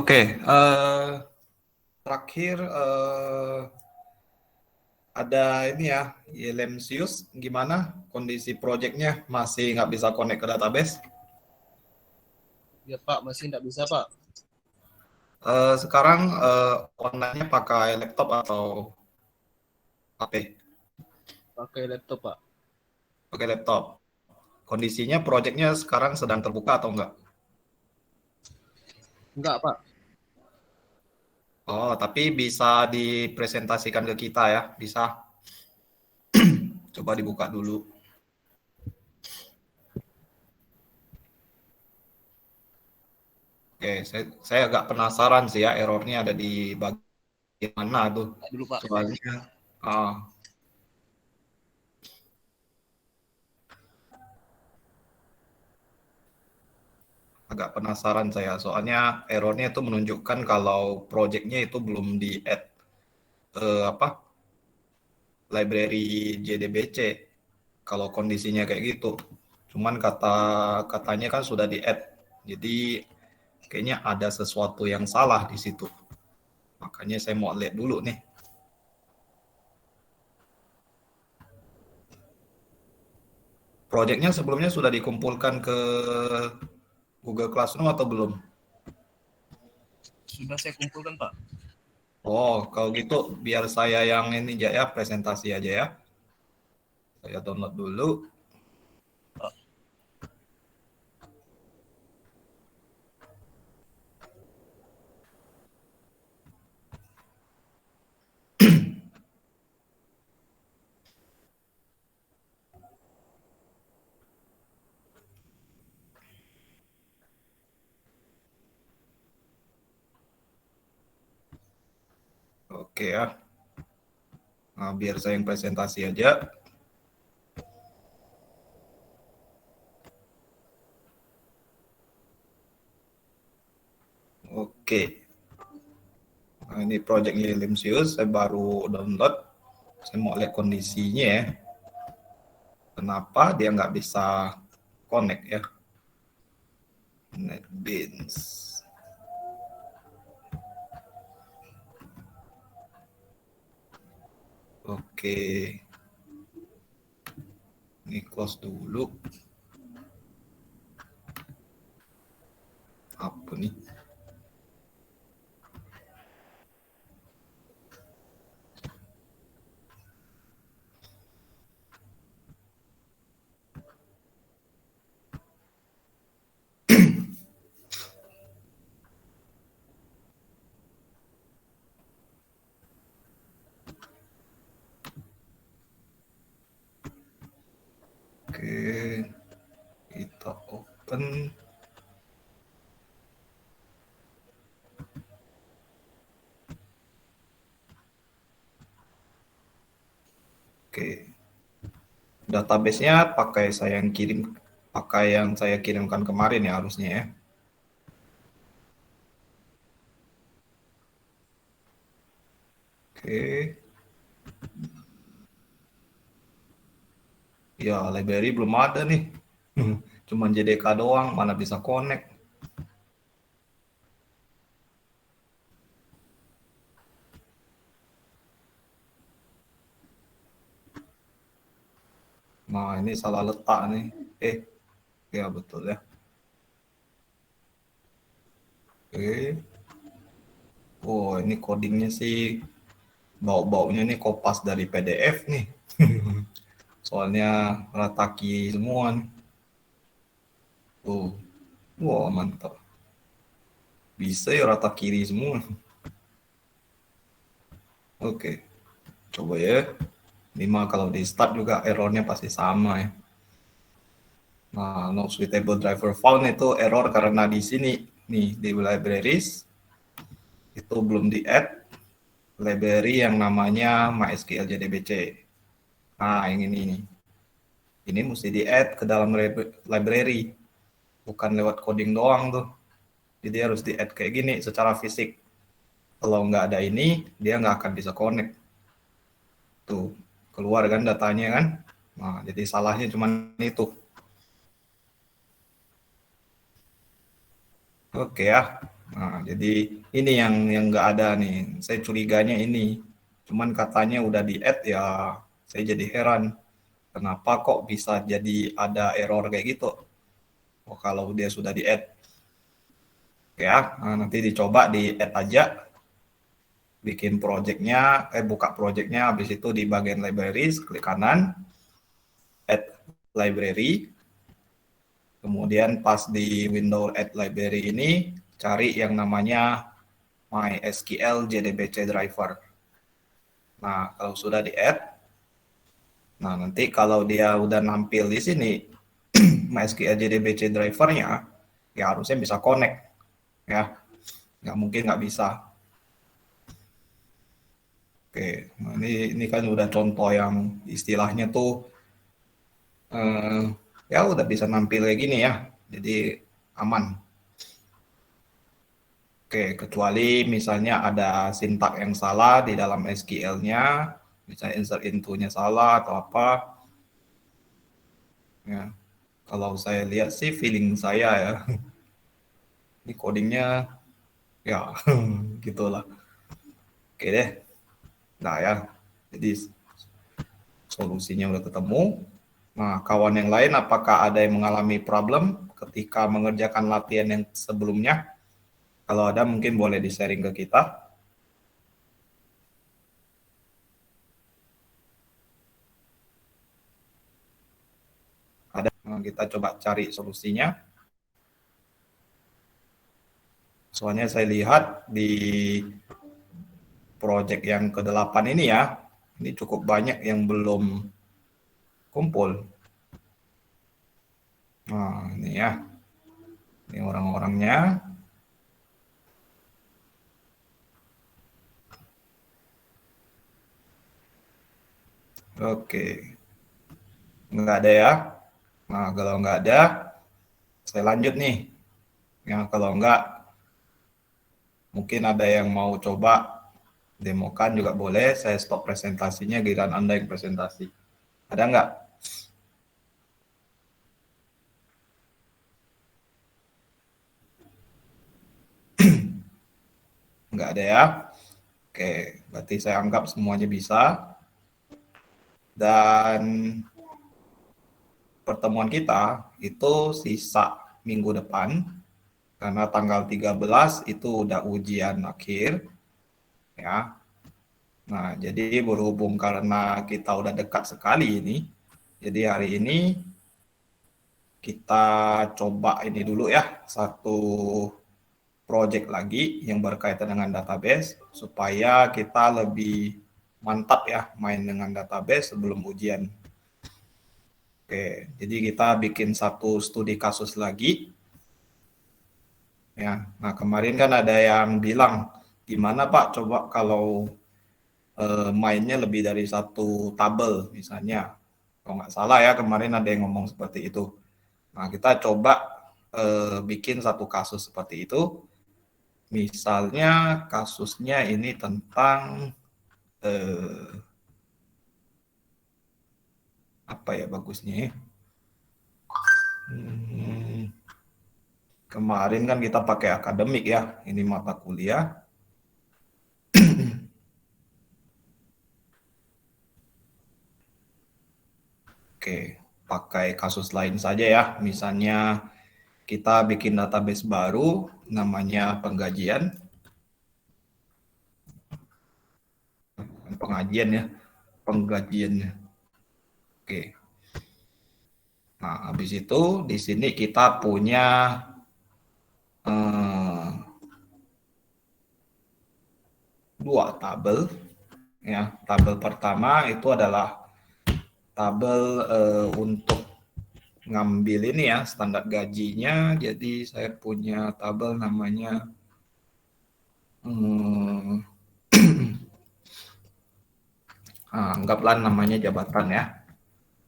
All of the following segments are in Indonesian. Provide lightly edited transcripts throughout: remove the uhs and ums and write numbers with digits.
Oke, terakhir ada ini ya, Lemsius, gimana kondisi proyeknya? Masih nggak bisa connect ke database? Ya Pak, masih nggak bisa Pak. Sekarang online-nya pakai laptop atau HP? Pakai laptop Pak. Pakai laptop. Kondisinya proyeknya sekarang sedang terbuka atau enggak? Enggak Pak. Oh, tapi bisa dipresentasikan ke kita ya, bisa. Coba dibuka dulu. Oke, saya agak penasaran sih ya, errornya ada di bagian mana tuh. Enggak dulu Pak. Soalnya, ah, agak penasaran saya. Soalnya errornya itu menunjukkan kalau projectnya itu belum di-add apa library JDBC. Kalau kondisinya kayak gitu. Cuman katanya kan sudah di-add. Jadi kayaknya ada sesuatu yang salah di situ. Makanya saya mau lihat dulu nih. Projectnya sebelumnya sudah dikumpulkan ke Google Classroom atau belum? Sudah saya kumpulkan Pak. Oh, kalau gitu biar saya yang ini aja ya, presentasi aja ya. Saya download dulu. Pak. Oke ya. Nah, biar saya yang presentasi aja. Oke. Nah, ini projectnya Limsius. Saya baru download. Saya mau lihat kondisinya ya. Kenapa dia nggak bisa connect ya? NetBeans. Oke. Ini close dulu. Apa nih? Oke. Kita open. Oke. Database-nya pakai yang saya kirimkan kemarin ya harusnya ya. Oke. Ya, library belum ada nih. Cuman JDK doang, mana bisa connect. Nah, ini salah letak nih. Ya betul ya. Oke. Oh, ini codingnya sih bau-baunya nih kopas dari PDF nih. Soalnya rataki semua nih. Tuh. Wah, mantap. Bisa ya rata kiri semua. Oke, coba ya. 5 kalau di start juga errornya pasti sama ya. Nah, no suitable driver found itu error karena di sini nih di libraries itu belum di add library yang namanya MySQL JDBC. Nah, yang ini nih. Ini mesti di add ke dalam library, bukan lewat coding doang tuh. Jadi harus di add kayak gini secara fisik. Kalau nggak ada ini, dia nggak akan bisa connect. Tuh, keluar kan datanya kan. Nah, jadi salahnya cuma itu. Oke ya. Nah, jadi ini yang nggak ada nih. Saya curiganya ini. Cuman katanya udah di-add ya. Saya jadi heran. Kenapa kok bisa jadi ada error kayak gitu? Oh, kalau dia sudah di-add. Oke ya. Nah, nanti dicoba di-add aja. Bikin projectnya, buka projectnya. Habis itu di bagian libraries, klik kanan. Add library. Kemudian pas di window add library ini, cari yang namanya MySQL JDBC driver. Nah, kalau sudah di-add, nah nanti kalau dia udah nampil di sini, MySQL JDBC drivernya, ya harusnya bisa connect. Ya, nggak mungkin nggak bisa. Oke, nah ini kan udah contoh yang istilahnya tuh, eh, ya udah bisa nampil kayak gini ya. Jadi aman. Oke, kecuali misalnya ada sintak yang salah di dalam SQL-nya, misalnya insert into-nya salah atau apa. Ya, kalau saya lihat sih feeling saya ya, ini codingnya ya gitulah. Oke deh, nah ya. Jadi solusinya udah ketemu. Nah, kawan yang lain apakah ada yang mengalami problem ketika mengerjakan latihan yang sebelumnya? Kalau ada mungkin boleh di-sharing ke kita. Ada, nah, kita coba cari solusinya. Soalnya saya lihat di project yang ke-8 ini ya, ini cukup banyak yang belum kumpul. Nah, ini ya. Ini orang-orangnya. Oke. Nggak ada ya. Nah, kalau nggak ada, saya lanjut nih. Ya, kalau nggak, mungkin ada yang mau coba demokan juga boleh. Saya stop presentasinya, giliran Anda yang presentasi. Ada nggak? Nggak ada ya. Oke, berarti saya anggap semuanya bisa. Dan pertemuan kita itu sisa minggu depan, karena tanggal 13 itu udah ujian akhir. Ya, nah, jadi berhubung karena kita udah dekat sekali ini, jadi hari ini kita coba ini dulu ya, satu project lagi yang berkaitan dengan database, supaya kita lebih mantap ya main dengan database sebelum ujian. Oke, jadi kita bikin satu studi kasus lagi. Ya, nah kemarin kan ada yang bilang, gimana Pak coba kalau mainnya lebih dari satu tabel misalnya. Kalau nggak salah ya kemarin ada yang ngomong seperti itu. Nah kita coba bikin satu kasus seperti itu. Misalnya kasusnya ini tentang apa ya bagusnya ya. Hmm, kemarin kan kita pakai akademik ya, ini mata kuliah. Oke, pakai kasus lain saja ya. Misalnya kita bikin database baru namanya penggajian, pengajian ya, penggajiannya. Oke. Nah, habis itu di sini kita punya eh, dua tabel. Ya, tabel pertama itu adalah tabel untuk ngambil ini ya standar gajinya. Jadi saya punya tabel namanya hmm, anggaplah namanya jabatan ya.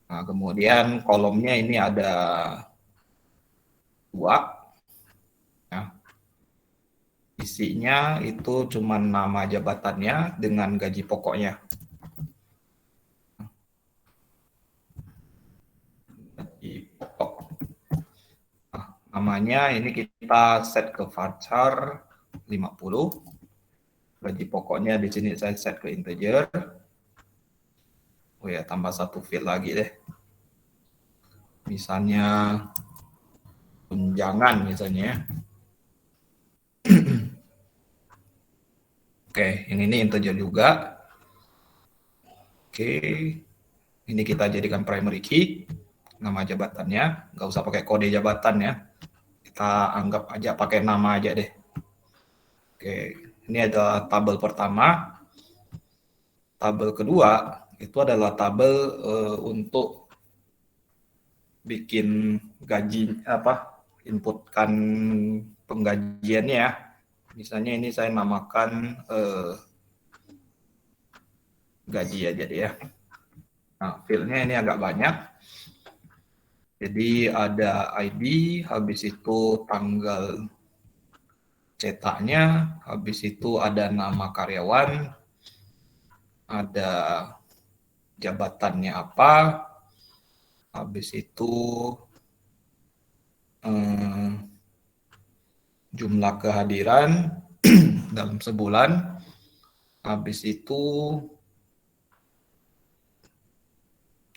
Nah, kemudian kolomnya ini ada dua. Ya. Isinya itu cuma nama jabatannya dengan gaji pokoknya. Gaji pokok. Namanya ini kita set ke varchar 50. Gaji pokoknya di sini saya set ke integer. Oh ya, tambah satu field lagi deh. Misalnya tunjangan misalnya. Oke, yang ini integer juga. Oke, ini kita jadikan primary key. Nama jabatannya, nggak usah pakai kode jabatan ya. Kita anggap aja pakai nama aja deh. Oke, ini ada tabel pertama. Tabel kedua itu adalah tabel untuk bikin gaji inputkan penggajiannya ya. Misalnya ini saya namakan gaji aja deh ya. Nah, fieldnya ini agak banyak. Jadi ada ID, habis itu tanggal cetaknya, habis itu ada nama karyawan, ada jabatannya apa, habis itu jumlah kehadiran dalam sebulan, habis itu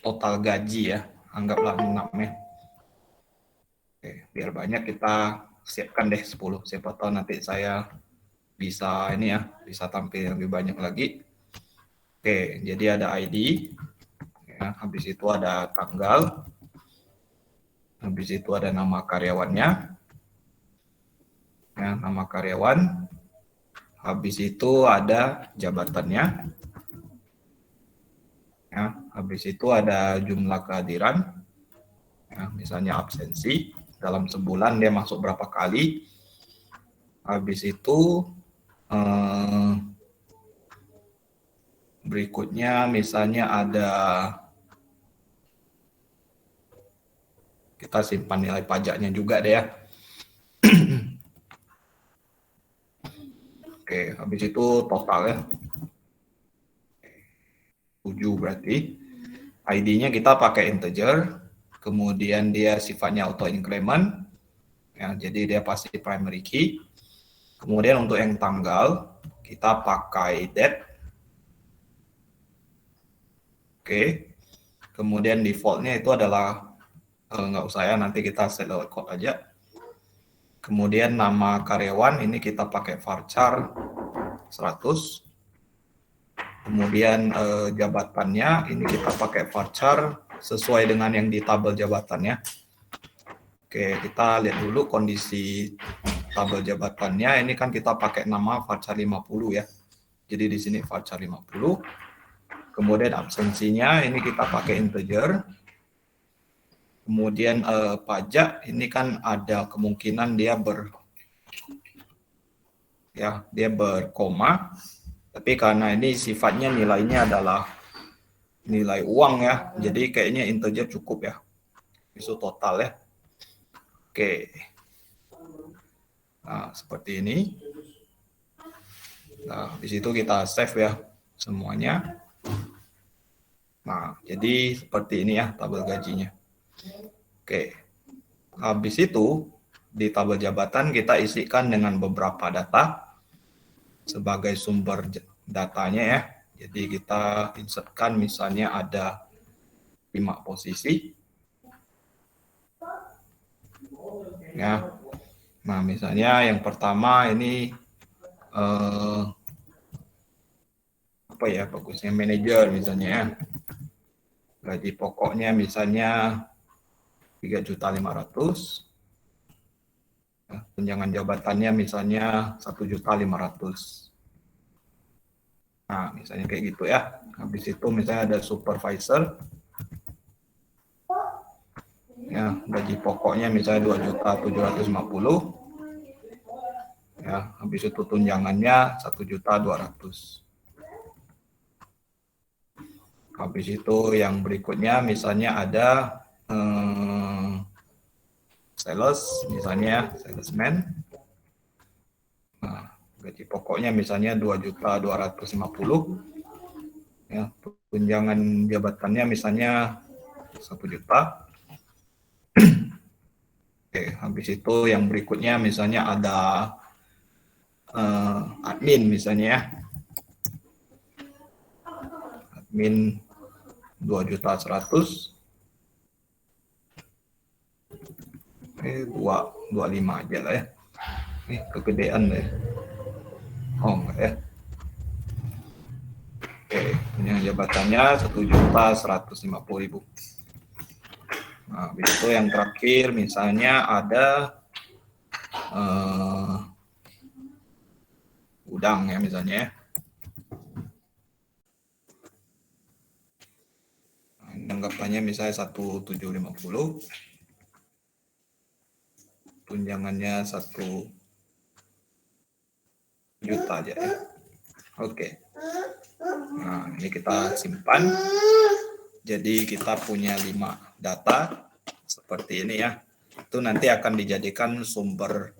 total gaji ya, anggaplah 6 ya. Oke, biar banyak kita siapkan deh 10, siapa tahu nanti saya bisa ini ya, bisa tampil yang lebih banyak lagi. Oke, jadi ada ID, ya, habis itu ada tanggal, habis itu ada nama karyawannya, ya, nama karyawan, habis itu ada jabatannya, ya, habis itu ada jumlah kehadiran, ya, misalnya absensi, dalam sebulan dia masuk berapa kali, habis itu berikutnya misalnya ada, kita simpan nilai pajaknya juga deh ya. Oke, habis itu total ya. 7 berarti. ID-nya kita pakai integer, kemudian dia sifatnya auto increment. Ya, jadi dia pasti primary key. Kemudian untuk yang tanggal, kita pakai date. Oke. Kemudian defaultnya itu adalah nggak usah ya, nanti kita set lewat code aja. Kemudian nama karyawan ini kita pakai varchar 100. Kemudian jabatannya ini kita pakai varchar sesuai dengan yang di tabel jabatannya. Oke, kita lihat dulu kondisi tabel jabatannya. Ini kan kita pakai nama varchar 50 ya. Jadi di sini varchar 50. Kemudian absensinya ini kita pakai integer. Kemudian pajak ini kan ada kemungkinan dia berkoma, tapi karena ini sifatnya nilainya adalah nilai uang ya, jadi kayaknya integer cukup ya, itu total ya. Oke, nah seperti ini. Nah di situ kita save ya semuanya. Nah jadi seperti ini ya tabel gajinya. Oke, habis itu di tabel jabatan kita isikan dengan beberapa data sebagai sumber datanya ya. Jadi kita insertkan misalnya ada 5 posisi. Ya. Nah, misalnya yang pertama ini bagusnya manajer misalnya ya. Gaji pokoknya misalnya 3.500.000. Tunjangan jabatannya misalnya 1.500.000. Nah, misalnya kayak gitu ya. Habis itu misalnya ada supervisor. Ya, gaji pokoknya misalnya 2.750.000. Ya, habis itu tunjangannya 1.200.000. Habis itu yang berikutnya misalnya ada sales, misalnya salesman. Nah, gaji pokoknya misalnya 2.250.000. Ya, tunjangan jabatannya misalnya 1 juta. Oke, Oke, habis itu yang berikutnya misalnya ada admin misalnya ya. Admin 2.100.000. 225 aja lah ya. Ini kegedean deh. Oh enggak ya. Oke, yang jabatannya 1.150.000. Nah, itu yang terakhir misalnya ada gudang ya misalnya ya. Nah, anggapannya misalnya 1.750. Tunjangannya 1 juta aja ya. Oke. Nah, ini kita simpan. Jadi kita punya 5 data seperti ini ya. Itu nanti akan dijadikan sumber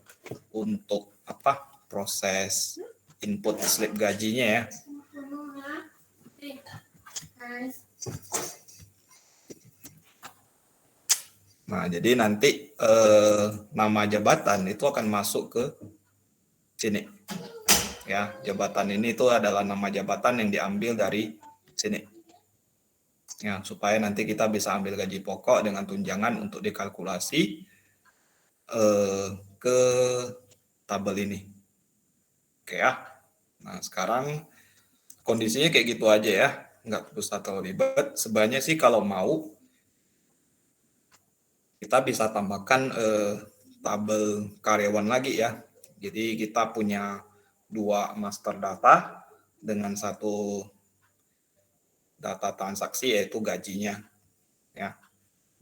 untuk proses input slip gajinya ya. Nah, jadi nanti nama jabatan itu akan masuk ke sini. Ya, jabatan ini itu adalah nama jabatan yang diambil dari sini. Ya, supaya nanti kita bisa ambil gaji pokok dengan tunjangan untuk dikalkulasi ke tabel ini. Oke ya. Nah, sekarang kondisinya kayak gitu aja ya. Nggak usah terlalu ribet. Sebenarnya sih kalau mau, kita bisa tambahkan tabel karyawan lagi ya. Jadi kita punya 2 master data dengan 1 data transaksi yaitu gajinya. Ya.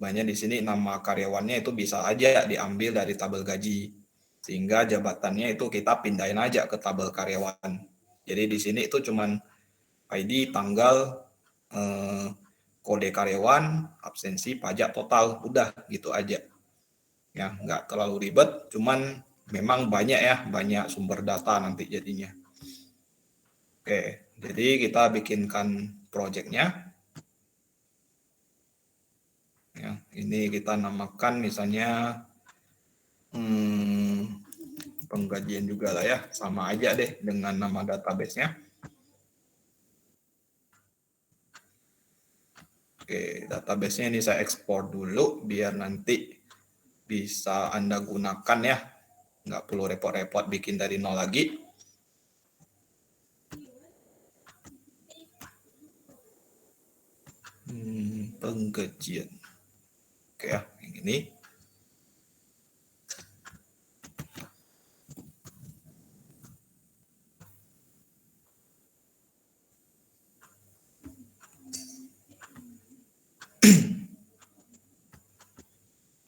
Banyak di sini nama karyawannya itu bisa aja diambil dari tabel gaji. Sehingga jabatannya itu kita pindahin aja ke tabel karyawan. Jadi di sini itu cuman ID, tanggal, kode karyawan, absensi, pajak total, udah gitu aja. Ya, nggak terlalu ribet, cuman memang banyak ya, banyak sumber data nanti jadinya. Oke, jadi kita bikinkan projectnya. Ya, ini kita namakan misalnya penggajian juga lah ya, sama aja deh dengan nama database-nya. Oke, database-nya ini saya ekspor dulu biar nanti bisa Anda gunakan ya. Nggak perlu repot-repot bikin dari nol lagi. Penggajian. Oke ya, yang ini.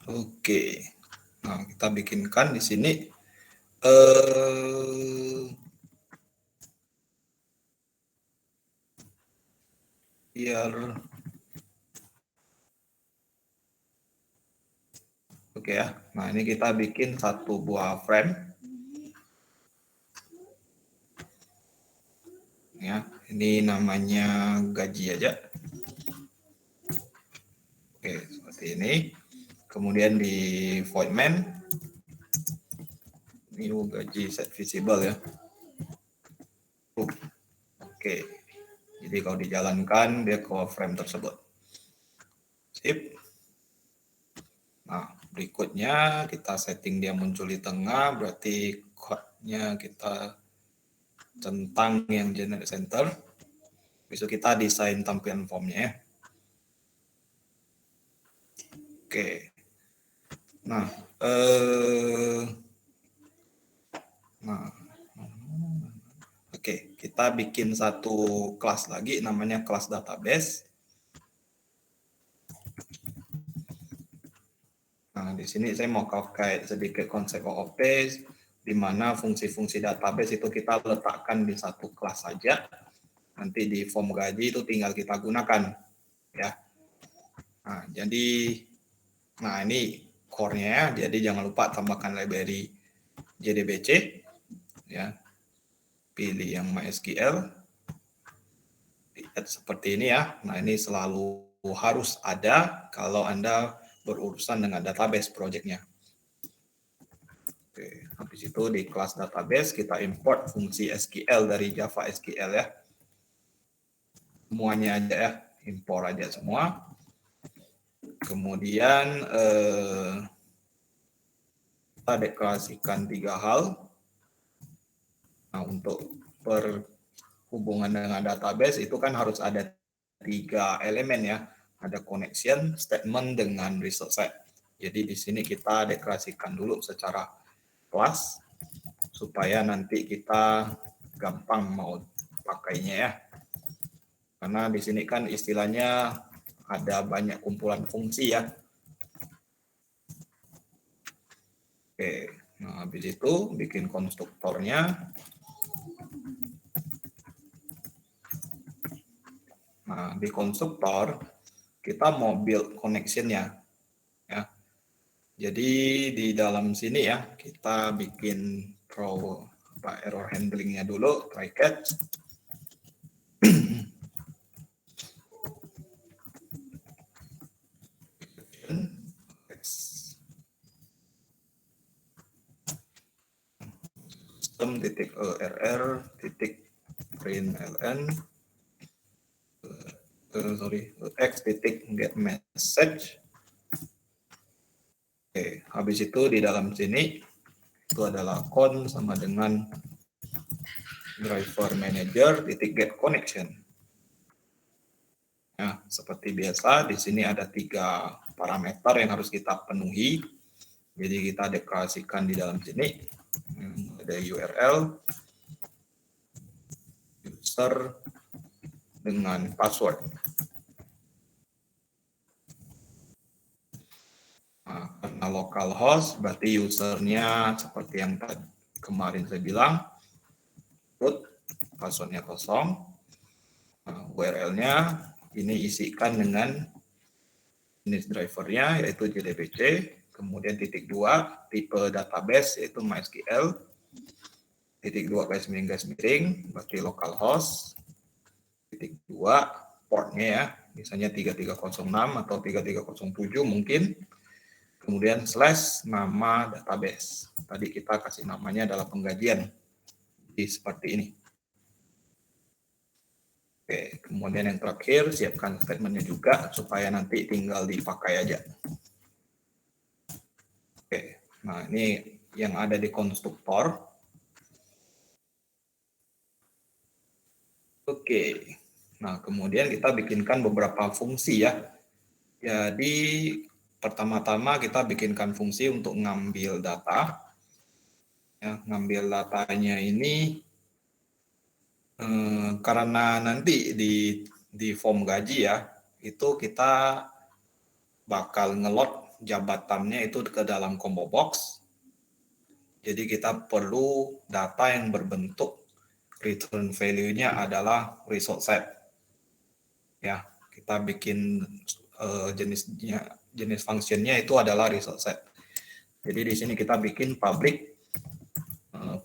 Oke. Nah, kita bikinkan di sini biar oke ya. Nah, ini kita bikin 1 buah frame. Ya, ini namanya gaji aja. Oke, seperti ini. Kemudian di void main new gaji set visible ya. Oke. Jadi kalau dijalankan dia ke frame tersebut. Sip. Nah, berikutnya kita setting dia muncul di tengah, berarti code-nya kita centang yang generate center. Besok kita desain tampilan formnya ya. Oke. Nah, oke, kita bikin 1 kelas lagi namanya kelas database. Nah, di sini saya mau kait sedikit konsep OOP, di mana fungsi-fungsi database itu kita letakkan di 1 kelas saja. Nanti di form gaji itu tinggal kita gunakan, ya. Nah, jadi, ini core-nya ya. Jadi jangan lupa tambahkan library JDBC, ya. Pilih yang MySQL, lihat seperti ini ya. Nah, ini selalu harus ada kalau Anda berurusan dengan database project-nya. Oke, habis itu di kelas database kita import fungsi SQL dari Java SQL ya. Semuanya aja ya, import aja semua. Kemudian kita deklarasikan 3 hal. Nah, untuk berhubungan dengan database itu kan harus ada 3 elemen ya. Ada connection, statement, dengan result set. Jadi di sini kita deklarasikan dulu secara kelas supaya nanti kita gampang mau pakainya ya. Karena di sini kan istilahnya ada banyak kumpulan fungsi ya. Oke, nah habis itu bikin konstruktornya. Nah, di konstruktor kita mau build connection-nya ya. Jadi di dalam sini ya kita bikin error handling-nya dulu, try catch. System.err println x.get message. Oke, habis itu di dalam sini itu adalah con sama dengan driver manager .get connection. Nah, seperti biasa di sini ada 3 parameter yang harus kita penuhi. Jadi kita deklarasikan di dalam sini ada URL, user, dengan password. Nah, karena localhost berarti usernya seperti yang kemarin saya bilang, root, passwordnya kosong. Nah, URL-nya ini isikan dengan jenis drivernya yaitu JDBC, kemudian .2 tipe database yaitu MySQL, .2 berarti localhost, .2 portnya ya, misalnya 3306 atau 3307 mungkin, kemudian slash nama database. Tadi kita kasih namanya adalah penggajian, jadi seperti ini. Oke, kemudian yang terakhir siapkan statementnya juga supaya nanti tinggal dipakai aja. Oke, nah ini yang ada di konstruktor. Oke, nah kemudian kita bikinkan beberapa fungsi ya. Jadi pertama-tama kita bikinkan fungsi untuk ngambil data. Ya, ngambil datanya ini karena nanti di form gaji ya, itu kita bakal ngelot jabatannya itu ke dalam combo box. Jadi kita perlu data yang berbentuk return value-nya adalah result set. Ya, kita bikin jenis function-nya itu adalah result set. Jadi di sini kita bikin public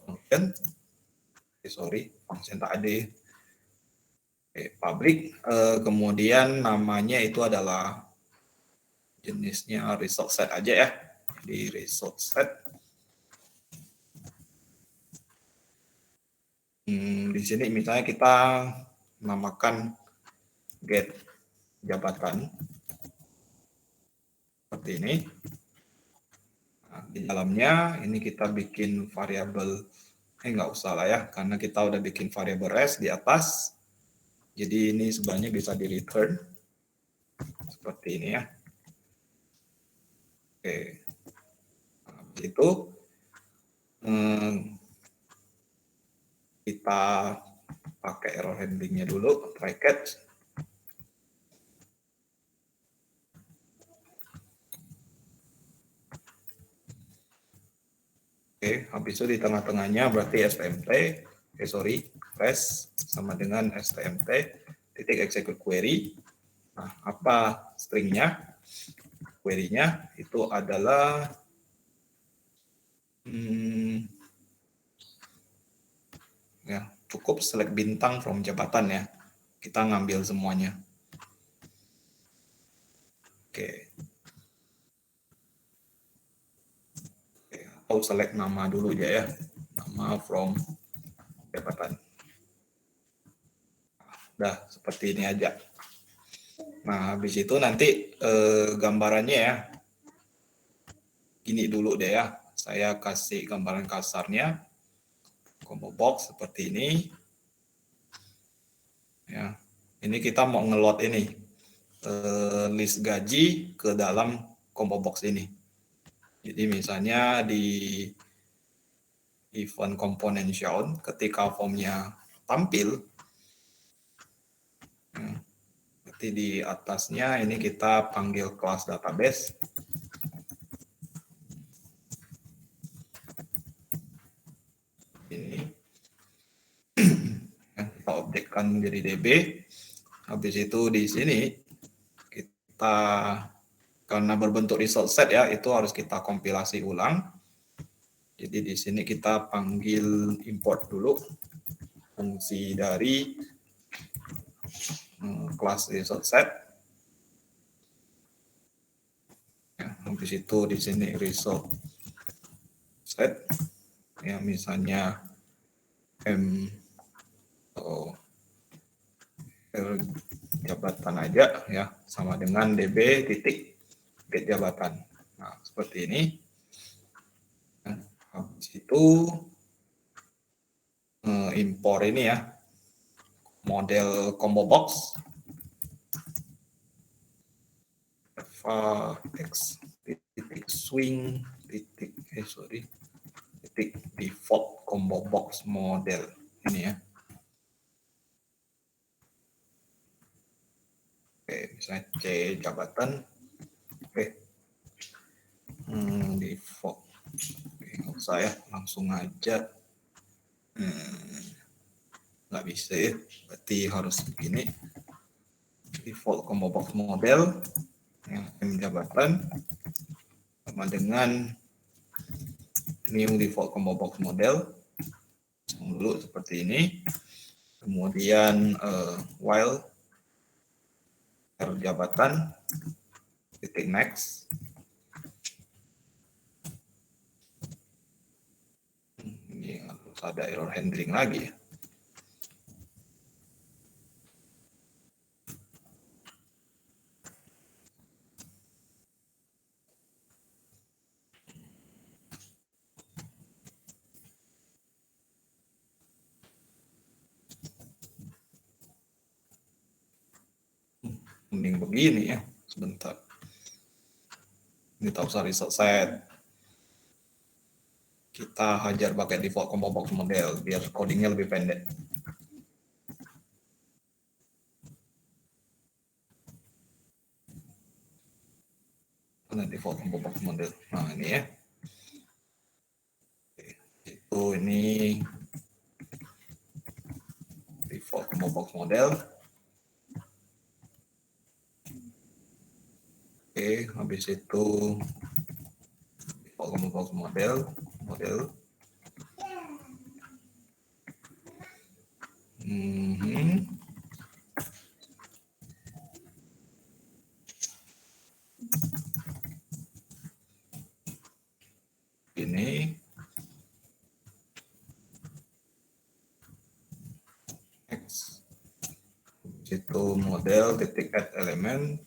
function. Function tadi. Public, kemudian namanya itu adalah jenisnya result set aja ya. Di result set. Di sini misalnya kita namakan get jabatan seperti ini. Nah, di dalamnya ini kita bikin variabel, nggak usah lah ya, karena kita udah bikin variabel res di atas. Jadi ini sebenarnya bisa di return seperti ini ya. Oke, nah, itu kita pakai error handlingnya dulu, try catch. Oke, habis itu di tengah-tengahnya berarti stmt, res sama dengan stmt titik execute query. Nah, apa stringnya? Query-nya itu adalah ya cukup select bintang from jabatan ya. Kita ngambil semuanya. Oke. Atau select nama dulu aja ya, nama from jabatan. Udah seperti ini aja. Nah, habis itu nanti gambarannya ya, gini dulu deh ya. Saya kasih gambaran kasarnya, combo box seperti ini. Ya, ini kita mau ngelot ini list gaji ke dalam combo box ini. Jadi misalnya di event component shown, ketika formnya tampil, berarti di atasnya ini kita panggil kelas database. Ini kita objekkan menjadi DB. Habis itu di sini kita, karena berbentuk result set ya, itu harus kita kompilasi ulang. Jadi di sini kita panggil import dulu fungsi dari kelas result set. Ya, habis itu di sini result set ya, misalnya M atau jabatan aja ya, sama dengan DB titik get jabatan. Nah, seperti ini. Nah, habis itu import ini ya, model combo box x titik swing titik titik default combo box model ini ya. Oke, misalnya C jabatan. Oke, default. Oke, nggak usah ya, langsung aja. Nggak bisa ya, berarti harus begini. Default combo box model yang M jabatan sama dengan new default combo box model dulu seperti ini. Kemudian while jabatan titik next. Ini harus ada error handling lagi ya. Mending begini ya, sebentar. Ini tak usah result set. Kita hajar pakai default combo box model biar codingnya lebih pendek. Nah, default combo box model. Nah, ini ya. Itu ini default combo box model. Oke, habis itu default combo box model. Ini X. Itu model titik add element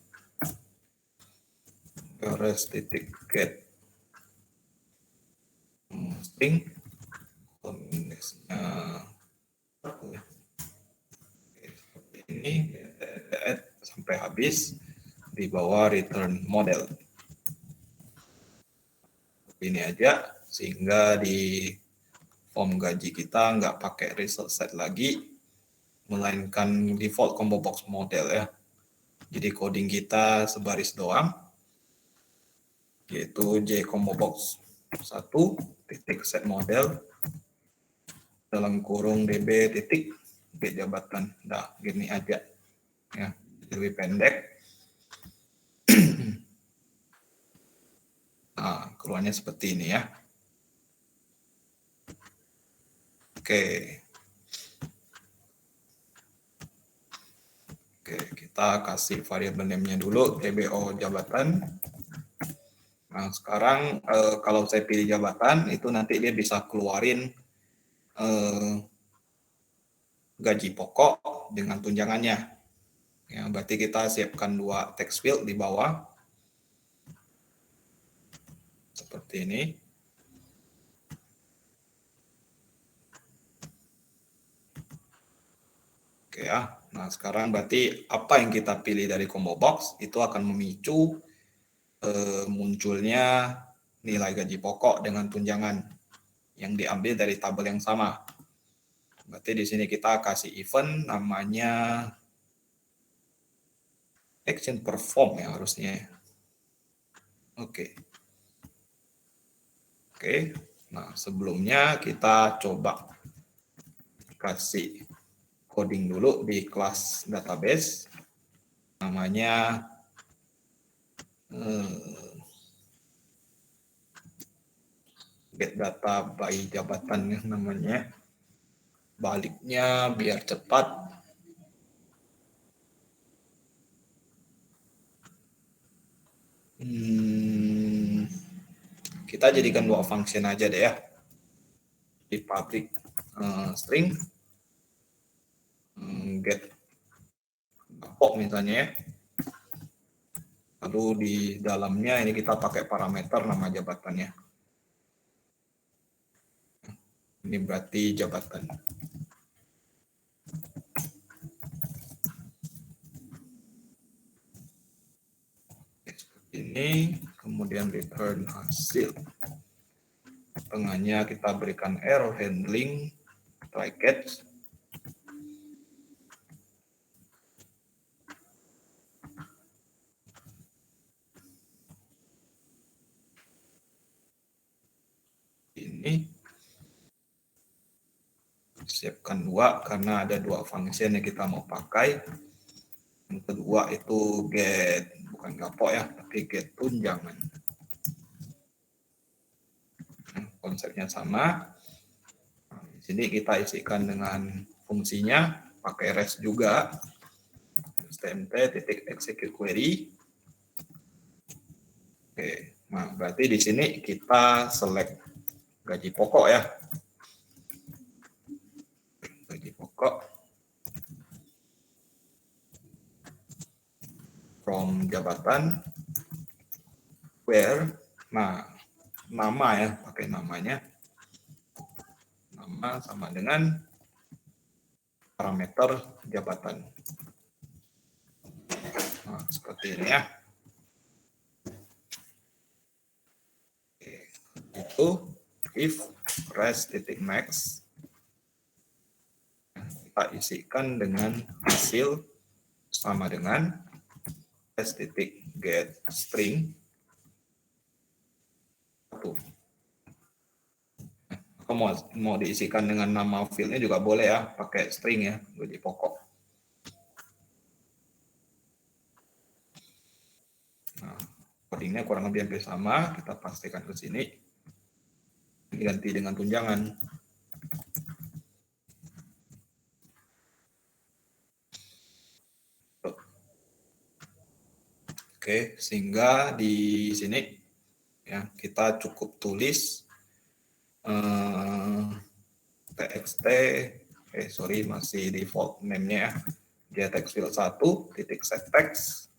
res titik get string konteksnya ini add sampai habis, di bawah return model. Ini aja sehingga di form gaji kita nggak pakai result set lagi, melainkan default combo box model ya. Jadi coding kita sebaris doang, yaitu J combo box 1 titik set model dalam kurung DB titik get jabatan. Nah, gini aja ya, lebih pendek. Nah, keluarnya seperti ini ya. Oke, kita kasih variabel name-nya dulu, DBO jabatan. Nah, sekarang kalau saya pilih jabatan, itu nanti dia bisa keluarin gaji pokok dengan tunjangannya. Ya, berarti kita siapkan 2 text field di bawah. Seperti ini. Oke ya. Nah, sekarang berarti apa yang kita pilih dari combo box itu akan memicu munculnya nilai gaji pokok dengan tunjangan yang diambil dari tabel yang sama. Berarti di sini kita kasih event namanya action perform ya harusnya. Oke. Oke. Nah, sebelumnya kita coba kasih coding dulu di kelas database namanya get data by jabatan namanya. Baliknya biar cepat. Kita jadikan 2 function aja deh ya. Di public string get pokok misalnya ya. Lalu di dalamnya ini kita pakai parameter nama jabatannya. Ini berarti jabatan. Ini kemudian return hasil. Tengahnya kita berikan error handling try catch. Ini siapkan 2 karena ada 2 function yang kita mau pakai. Yang kedua itu get, bukan gapok ya, tapi get tunjangan. Konsepnya sama. Nah, di sini kita isikan dengan fungsinya, pakai REST juga. stmt.execute query. Oke, nah berarti di sini kita select gaji pokok ya. Gaji pokok from jabatan where, nah nama ya, pakai namanya. Nama sama dengan parameter jabatan. Nah, seperti ini ya. Oke, itu if res.max kita isikan dengan hasil sama dengan res.get string 1. Mau diisikan dengan nama fieldnya juga boleh ya, pakai string ya, gaji pokok. Nah, codingnya kurang lebih hampir sama, kita pastikan ke sini. Diganti dengan tunjangan. Oke, sehingga di sini ya kita cukup tulis txt, masih default name-nya ya, dia text field 1 titik set text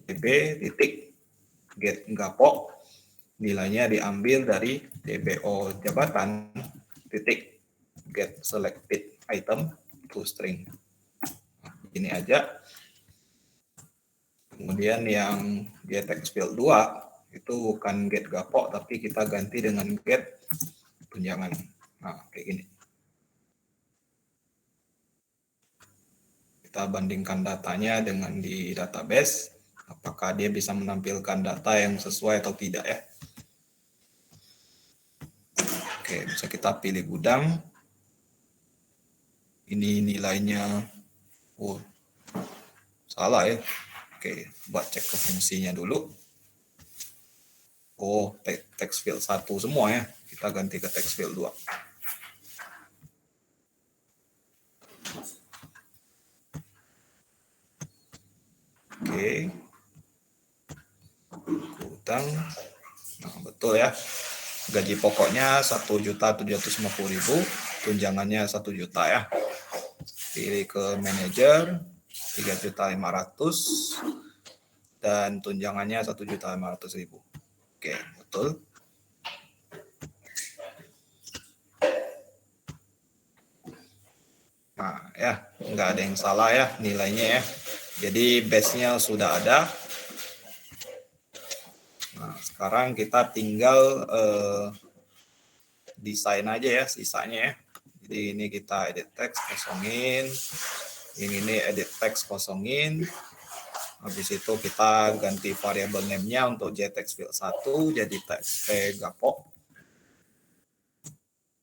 db titik get gapok, nilainya diambil dari dbo jabatan titik get selected item to string. Nah, ini aja. Kemudian yang get text field 2 itu bukan get gapok tapi kita ganti dengan get tunjangan. Nah, kayak gini. Kita bandingkan datanya dengan di database, apakah dia bisa menampilkan data yang sesuai atau tidak ya. Oke, bisa kita pilih gudang. Ini nilainya, oh salah ya. Oke, buat cek ke fungsinya dulu. Oh, text field 1 semua ya. Kita ganti ke text field 2. Oke. Gudang. Nah, betul ya. Gaji pokoknya 1.750.000, tunjangannya 1 juta ya. Pilih ke manajer 3.500.000 dan tunjangannya 1.500.000. Oke, betul. Nah, ya, nggak ada yang salah ya nilainya ya. Jadi base-nya sudah ada. Nah, sekarang kita tinggal desain aja ya sisanya ya. Jadi ini kita edit text kosongin. Ini edit text kosongin. Habis itu kita ganti variable name-nya untuk jtext field 1 jadi txt gapok.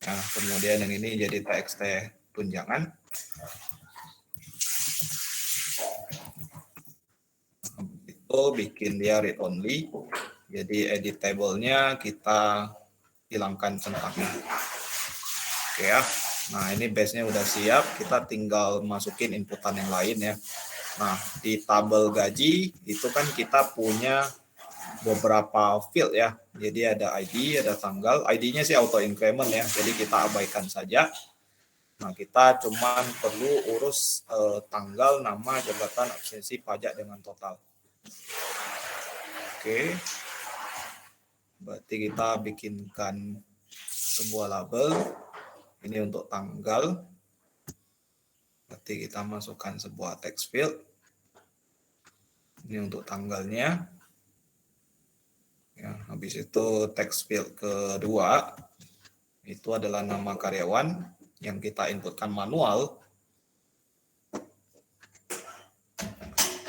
Nah, kemudian yang ini jadi txt tunjangan. Itu bikin dia read only. Jadi edit table-nya kita hilangkan centaknya. Oke ya. Nah, ini base-nya udah siap. Kita tinggal masukin inputan yang lain ya. Nah, di tabel gaji itu kan kita punya beberapa field ya. Jadi ada ID, ada tanggal. ID-nya sih auto increment ya. Jadi kita abaikan saja. Nah, kita cuman perlu urus tanggal, nama, jabatan, absensi, pajak dengan total. Oke. Berarti kita bikinkan sebuah label. Ini untuk tanggal. Berarti kita masukkan sebuah text field. Ini untuk tanggalnya. Ya, habis itu text field kedua itu adalah nama karyawan yang kita inputkan manual.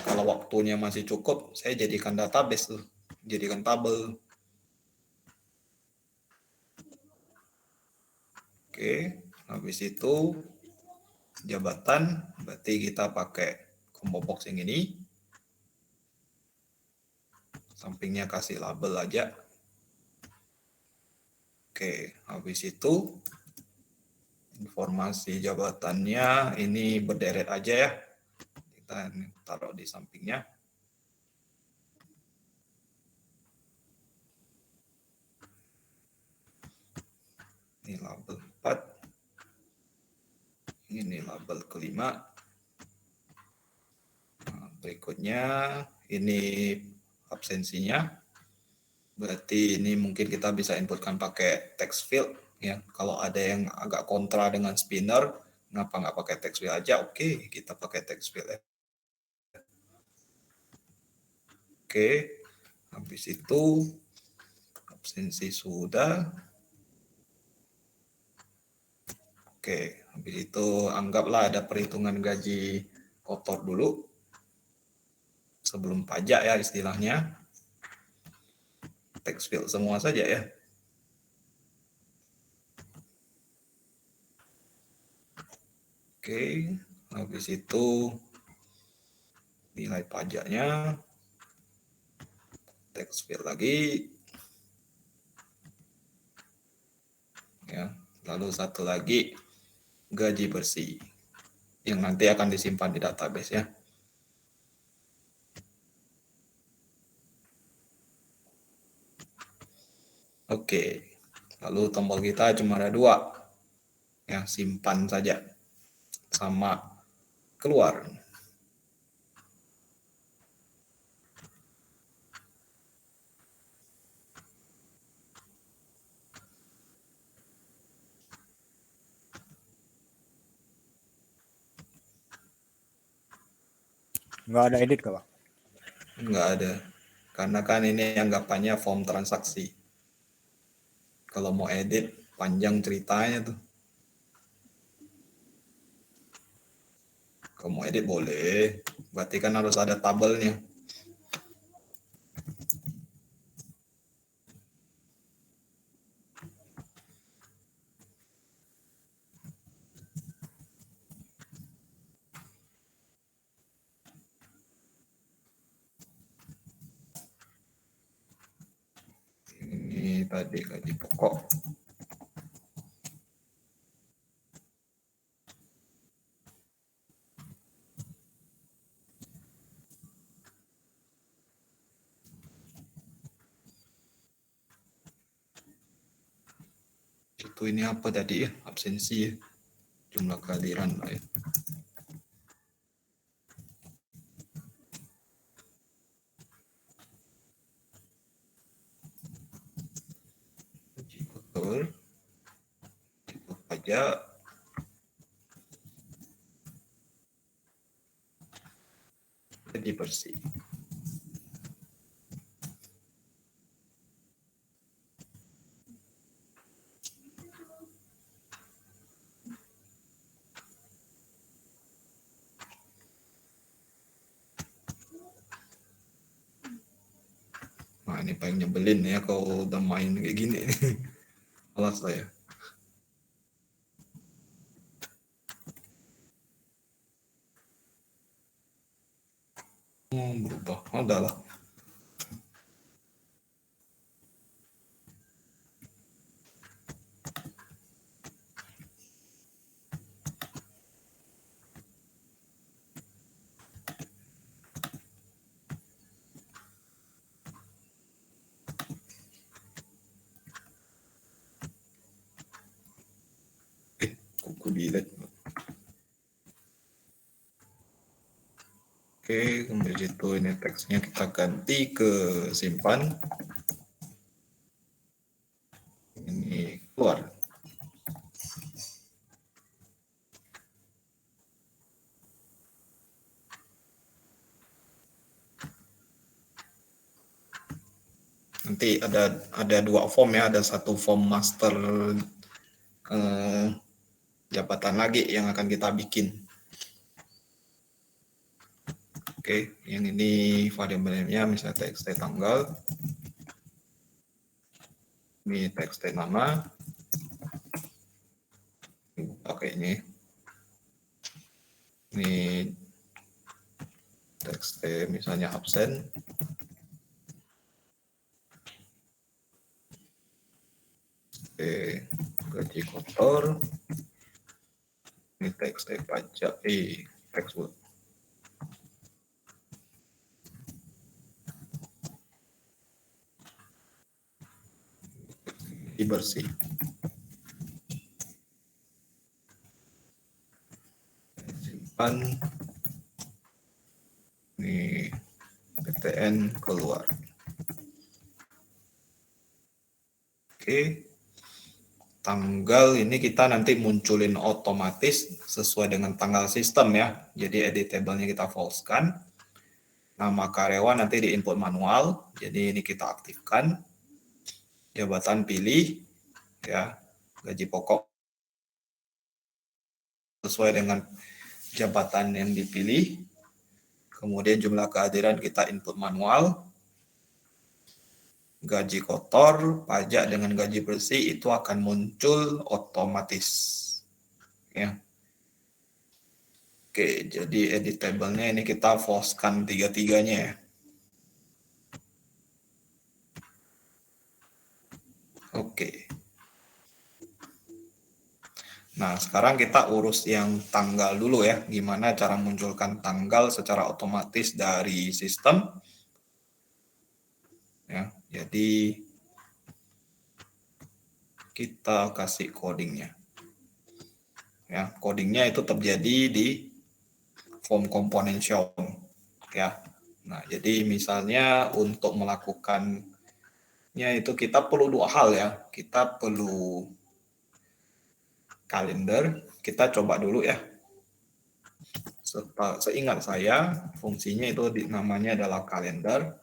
Kalau waktunya masih cukup, saya jadikan database tuh, jadikan tabel. Oke, habis itu jabatan, berarti kita pakai combo box yang ini. Sampingnya kasih label aja. Oke, habis itu informasi jabatannya ini berderet aja ya. Kita taruh di sampingnya. Ini label 4. Ini label kelima. Nah, berikutnya ini absensinya. Berarti ini mungkin kita bisa inputkan pakai text field ya. Kalau ada yang agak kontra dengan spinner, kenapa nggak pakai text field aja? Oke, kita pakai text field ya. Oke, habis itu absensi sudah. Oke, habis itu anggaplah ada perhitungan gaji kotor dulu. Sebelum pajak ya istilahnya. Text field semua saja ya. Oke, habis itu nilai pajaknya. Text field lagi. Ya, lalu satu lagi gaji bersih yang nanti akan disimpan di database ya. Oke, lalu tombol kita cuma ada 2 ya, simpan saja sama keluar. Nggak ada edit kah, Bang? Nggak ada, karena kan ini anggapannya form transaksi. Kalau mau edit panjang ceritanya tuh. Kalau mau edit boleh, berarti kan harus ada tabelnya. Ini tadi gaji pokok. Itu ini apa tadi ya? Absensi ya. Jumlah kehadiran lah ya. Betul. Itu pajak. Jadi bersih. Nah, ini paling nyebelin ya kalau udah main kayak gini. Alas saya. Berubah. Udah lah. Kuku delete. Oke, kemudian itu ini teksnya kita ganti ke simpan. Ini keluar. Nanti ada dua form ya, ada satu form master jabatan lagi yang akan kita bikin. Oke, yang ini variabelnya misalnya txt tanggal, ini txt nama, pakai ini txt misalnya absen, gaji kotor, ini txt pajak, text bersih. Simpan. Ini PTN keluar. Oke. Tanggal ini kita nanti munculin otomatis sesuai dengan tanggal sistem ya. Jadi editable-nya kita false-kan. Nama karyawan nanti di input manual. Jadi ini kita aktifkan. Jabatan pilih ya, gaji pokok sesuai dengan jabatan yang dipilih. Kemudian jumlah kehadiran kita input manual. Gaji kotor, pajak dengan gaji bersih itu akan muncul otomatis. Ya. Oke, jadi editable-nya ini kita false-kan tiga-tiganya ya. Oke. Nah, sekarang kita urus yang tanggal dulu ya. Gimana cara munculkan tanggal secara otomatis dari sistem. Ya, jadi kita kasih codingnya. Ya, codingnya itu terjadi di form komponen show. Ya. Nah, jadi misalnya untuk melakukannya itu kita perlu dua hal ya. Kita perlu kalender, kita coba dulu ya. Seingat saya, fungsinya itu namanya adalah kalender.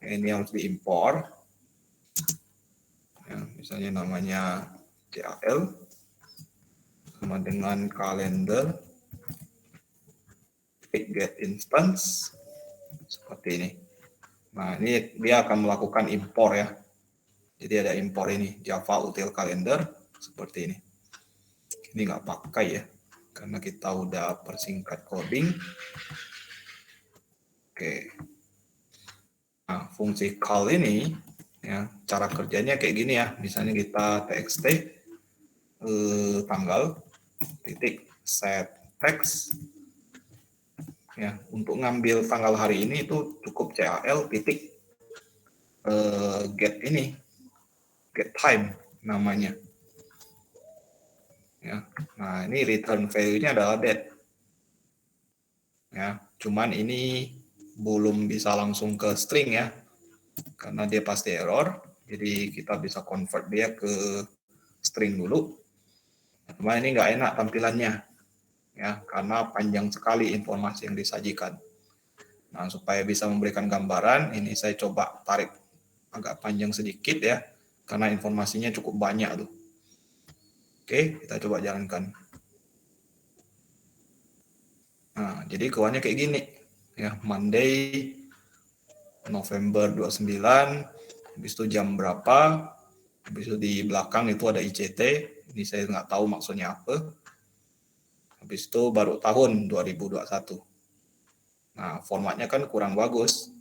Ini harus diimpor. Ya, misalnya namanya CAL sama dengan kalender get instance seperti ini. Nah, ini dia akan melakukan impor ya. Jadi ada impor ini Java util kalender seperti ini. Ini nggak pakai ya, karena kita udah persingkat coding. Oke. Nah, fungsi call ini ya, cara kerjanya kayak gini ya. Misalnya kita txt tanggal titik set text ya, untuk ngambil tanggal hari ini itu cukup cal titik get ini, get time namanya. Ya. Nah, ini return value-nya adalah date. Ya, cuman ini belum bisa langsung ke string ya, karena dia pasti error. Jadi kita bisa convert dia ke string dulu. Cuma ini nggak enak tampilannya, ya, karena panjang sekali informasi yang disajikan. Nah, supaya bisa memberikan gambaran, ini saya coba tarik agak panjang sedikit ya, karena informasinya cukup banyak tuh. Oke, kita coba jalankan. Nah, jadi keluarnya kayak gini. Ya, Monday, November 29, habis itu jam berapa, habis itu di belakang itu ada ICT, ini saya nggak tahu maksudnya apa. Habis itu baru tahun 2021. Nah, formatnya kan kurang bagus.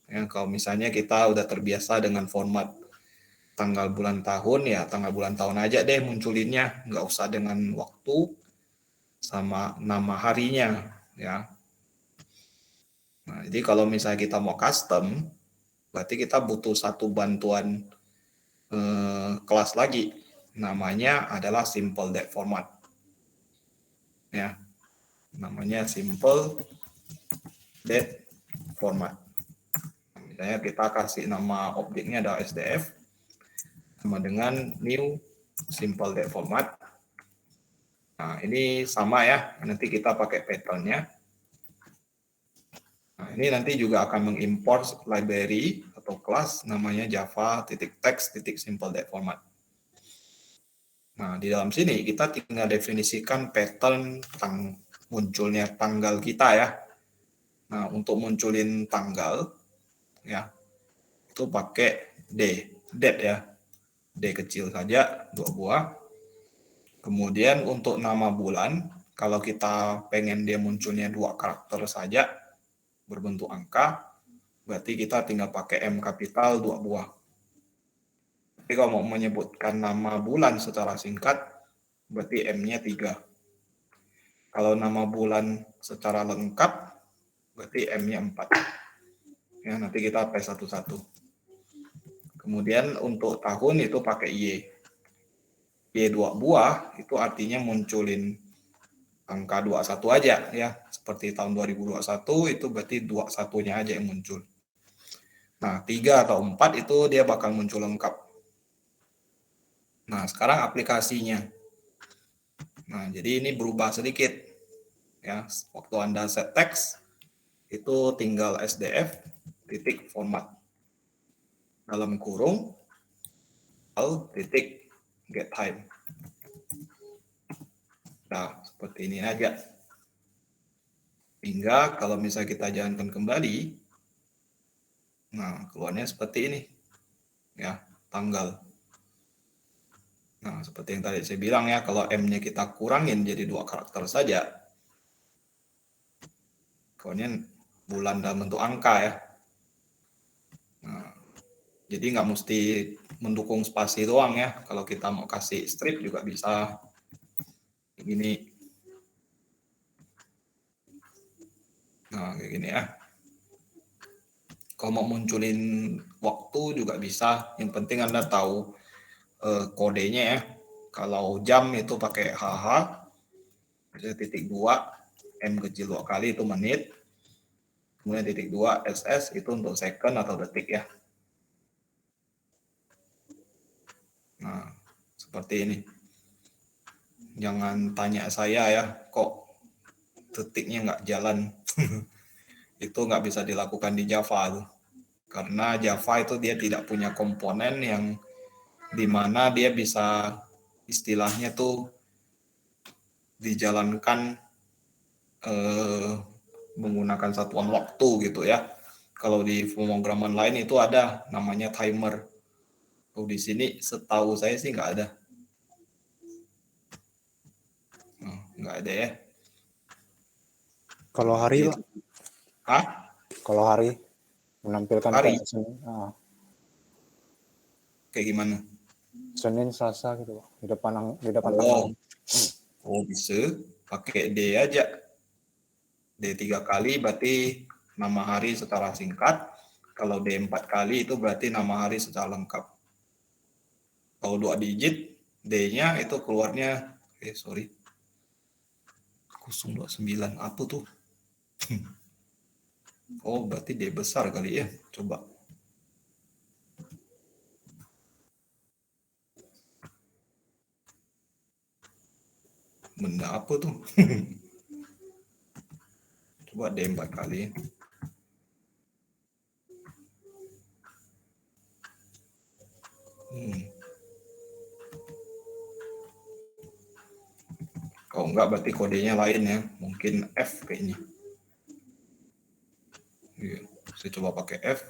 Ya, kalau misalnya kita udah terbiasa dengan format tanggal bulan tahun, ya tanggal bulan tahun aja deh munculinnya, nggak usah dengan waktu sama nama harinya, ya. Nah, jadi kalau misalnya kita mau custom, berarti kita butuh satu bantuan kelas lagi, namanya adalah simple date format, ya, namanya simple date format. Misalnya kita kasih nama objeknya adalah SDF sama dengan new simple date format. Nah, ini sama ya, nanti kita pakai patternnya. Nah, ini nanti juga akan mengimport library atau kelas namanya java.text.simple date format. Nah, di dalam sini kita tinggal definisikan pattern munculnya tanggal kita ya. Nah, untuk munculin tanggal ya, itu pakai date ya. D kecil saja, 2 buah. Kemudian untuk nama bulan, kalau kita pengen dia munculnya 2 karakter saja, berbentuk angka, berarti kita tinggal pakai M kapital 2 buah. Tapi kalau mau menyebutkan nama bulan secara singkat, berarti M-nya 3. Kalau nama bulan secara lengkap, berarti M-nya 4. Ya, nanti kita paste satu-satu. Kemudian untuk tahun itu pakai Y. Y 2 buah, itu artinya munculin angka 21 aja ya. Seperti tahun 2021 itu berarti 21-nya aja yang muncul. Nah, 3 atau 4 itu dia bakal muncul lengkap. Nah, sekarang aplikasinya. Nah, jadi ini berubah sedikit. Ya, waktu Anda set text, itu tinggal SDF titik format. Dalam kurung, titik get time. Nah, seperti ini aja. Hingga kalau misalnya kita jalankan kembali, nah, keluarnya seperti ini. Ya, tanggal. Nah, seperti yang tadi saya bilang ya, kalau M-nya kita kurangin jadi 2 karakter saja, kemudian bulan dalam bentuk angka ya. Nah, jadi nggak mesti mendukung spasi doang ya. Kalau kita mau kasih strip juga bisa. Gini. Nah, kayak gini ya. Kalau mau munculin waktu juga bisa. Yang penting Anda tahu kodenya ya. Kalau jam itu pakai HH, titik 2, M kecil 2 kali itu menit. Kemudian titik 2 SS itu untuk second atau detik ya. Nah, seperti ini. Jangan tanya saya ya, kok detiknya nggak jalan. Itu nggak bisa dilakukan di Java tuh. Karena Java itu dia tidak punya komponen yang dimana dia bisa istilahnya tuh dijalankan menggunakan satuan waktu gitu ya. Kalau di pemrograman lain itu ada namanya timer. Oh, di sini setahu saya sih nggak ada. Nggak ada ya. Kalau hari Pak? Hah? Kalau hari menampilkan hari? kayak Senin, kayak gimana? Senin, Selasa gitu Pak. Di depan tanggal. Oh, bisa pakai D aja. D 3 kali berarti nama hari secara singkat. Kalau D 4 kali itu berarti nama hari secara lengkap. Kalau 2 digit, D-nya itu keluarnya sorry. 029 apa tuh? Oh, berarti D besar kali ya. Coba. Benda apa tuh? Coba D4 kali. Kalau enggak berarti kodenya lain ya. Mungkin F kayaknya. Iya, saya coba pakai F.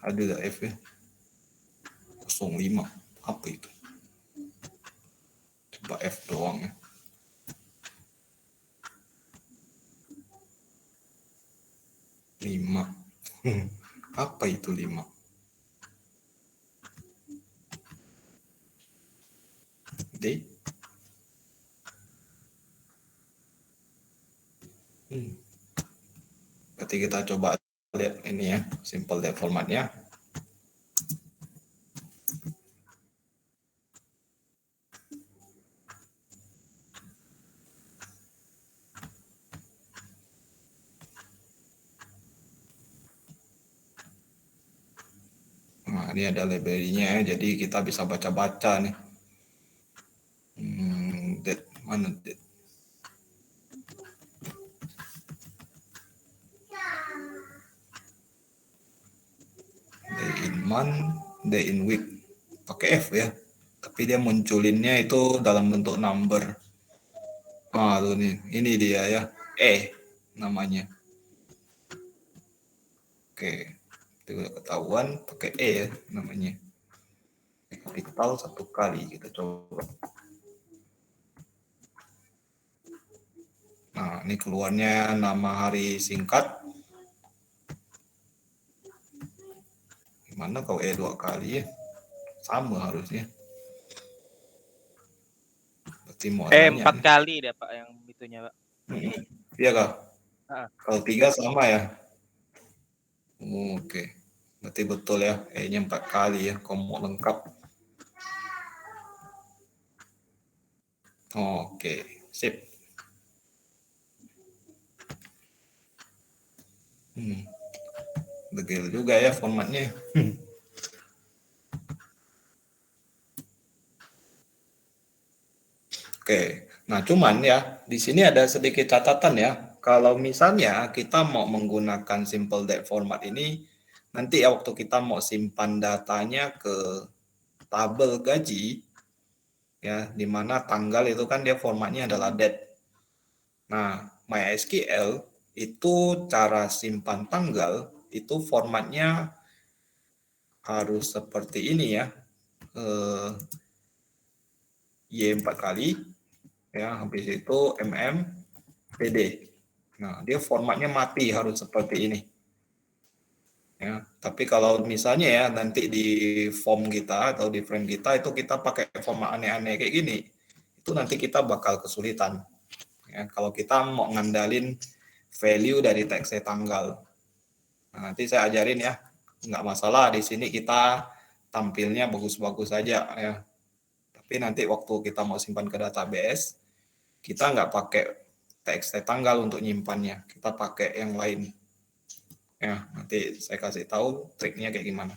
Ada nggak F ya? 05. Apa itu? Coba F doang ya. Lima. Apa itu 5? D. Berarti kita coba lihat ini ya, simple date formatnya. Nah, ini ada library-nya ya, jadi kita bisa baca-baca nih. Date, mana date? Day in month, day in week. Pakai F ya. Tapi dia munculinnya itu dalam bentuk number. Ah, tuh nih. Ini dia ya. Namanya. Oke. Itu udah ketahuan pakai ya namanya. Kapital 1 kali kita coba. Nah, ini keluarnya nama hari singkat. Gimana kalau 2 kali ya? Sama harusnya. Berarti mau 4 kali deh Pak yang itunya Pak. Iya kah? Kalau 3 sama ya? Oke. Berarti betul ya. E-nya 4 kali ya. Kalau mau lengkap. Oke. Sip. Degil juga ya formatnya. Oke, nah cuman ya di sini ada sedikit catatan ya. Kalau misalnya kita mau menggunakan simple date format ini, nanti ya waktu kita mau simpan datanya ke tabel gaji, ya di mana tanggal itu kan dia formatnya adalah date. Nah, MySQL itu cara simpan tanggal itu formatnya harus seperti ini ya. Y 4 kali, ya habis itu PD. Nah, dia formatnya mati harus seperti ini. Ya, tapi kalau misalnya ya nanti di form kita atau di frame kita itu kita pakai format aneh-aneh kayak gini, itu nanti kita bakal kesulitan. Ya, kalau kita mau ngandalin value dari teks tanggal. Nah, nanti saya ajarin ya, nggak masalah di sini kita tampilnya bagus-bagus saja ya. Tapi nanti waktu kita mau simpan ke database, kita nggak pakai TXT tanggal untuk nyimpannya, kita pakai yang lain. Ya, nanti saya kasih tahu triknya kayak gimana.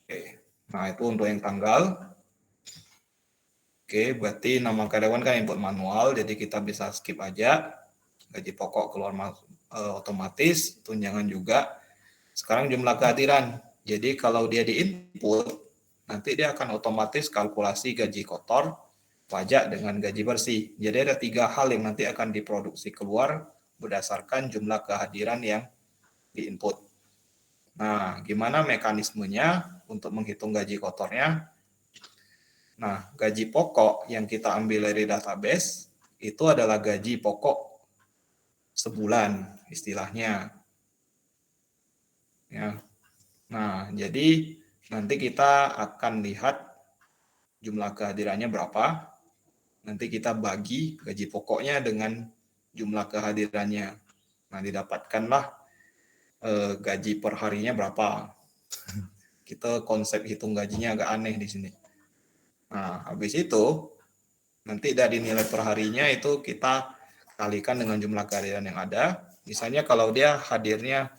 Oke, nah itu untuk yang tanggal. Oke, berarti nama karyawan kan input manual, jadi kita bisa skip aja. Gaji pokok keluar otomatis, tunjangan juga. Sekarang jumlah kehadiran. Jadi kalau dia di input, nanti dia akan otomatis kalkulasi gaji kotor, pajak dengan gaji bersih. Jadi ada 3 hal yang nanti akan diproduksi keluar berdasarkan jumlah kehadiran yang diinput. Nah, gimana mekanismenya untuk menghitung gaji kotornya? Nah, gaji pokok yang kita ambil dari database itu adalah gaji pokok sebulan istilahnya. Ya. Nah, jadi nanti kita akan lihat jumlah kehadirannya berapa. Nanti kita bagi gaji pokoknya dengan jumlah kehadirannya. Nah, didapatkanlah gaji per harinya berapa. Kita konsep hitung gajinya agak aneh di sini. Nah, habis itu nanti dari nilai per harinya itu kita kalikan dengan jumlah kehadiran yang ada. Misalnya kalau dia hadirnya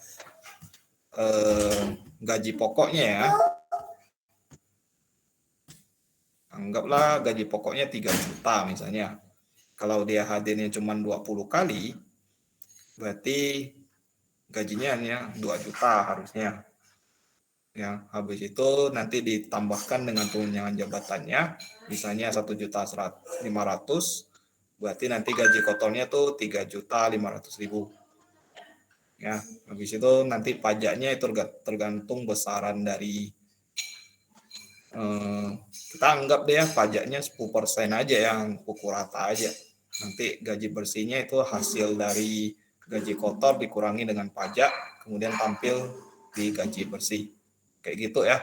gaji pokoknya ya, anggaplah gaji pokoknya 3 juta misalnya. Kalau dia hadirnya cuma 20 kali, berarti gajinya hanya 2 juta harusnya. Ya, habis itu nanti ditambahkan dengan tunjangan jabatannya, misalnya 1.500.000, berarti nanti gaji kotornya tuh 3.500.000. Ya, habis itu nanti pajaknya itu tergantung besaran dari kita anggap deh ya pajaknya 10% aja yang pukul rata aja. Nanti gaji bersihnya itu hasil dari gaji kotor dikurangi dengan pajak, kemudian tampil di gaji bersih. Kayak gitu ya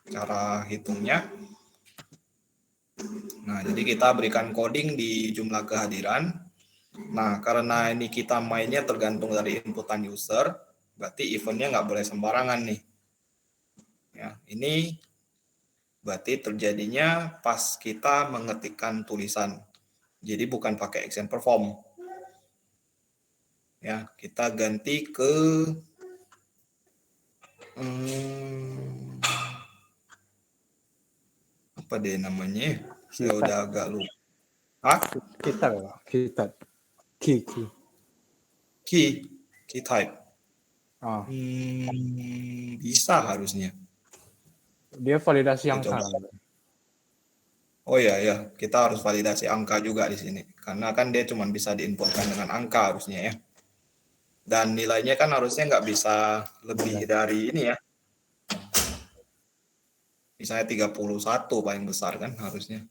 cara hitungnya. Nah, jadi kita berikan coding di jumlah kehadiran. Nah, karena ini kita mainnya tergantung dari inputan user, berarti eventnya nggak boleh sembarangan nih. Ya, ini berarti terjadinya pas kita mengetikkan tulisan. Jadi bukan pakai example form. Ya, kita ganti ke apa deh namanya? Saya udah agak lupa. Hah? Kita ya, Pak. Kita. Key. Key type. Ah, Bisa harusnya. dia validasi Saya yang coba. salah. Oh ya, kita harus validasi angka juga di sini. Karena kan dia cuma bisa diinputkan dengan angka harusnya ya. Dan nilainya kan harusnya nggak bisa lebih dari ini ya. Misalnya 31 paling besar kan harusnya.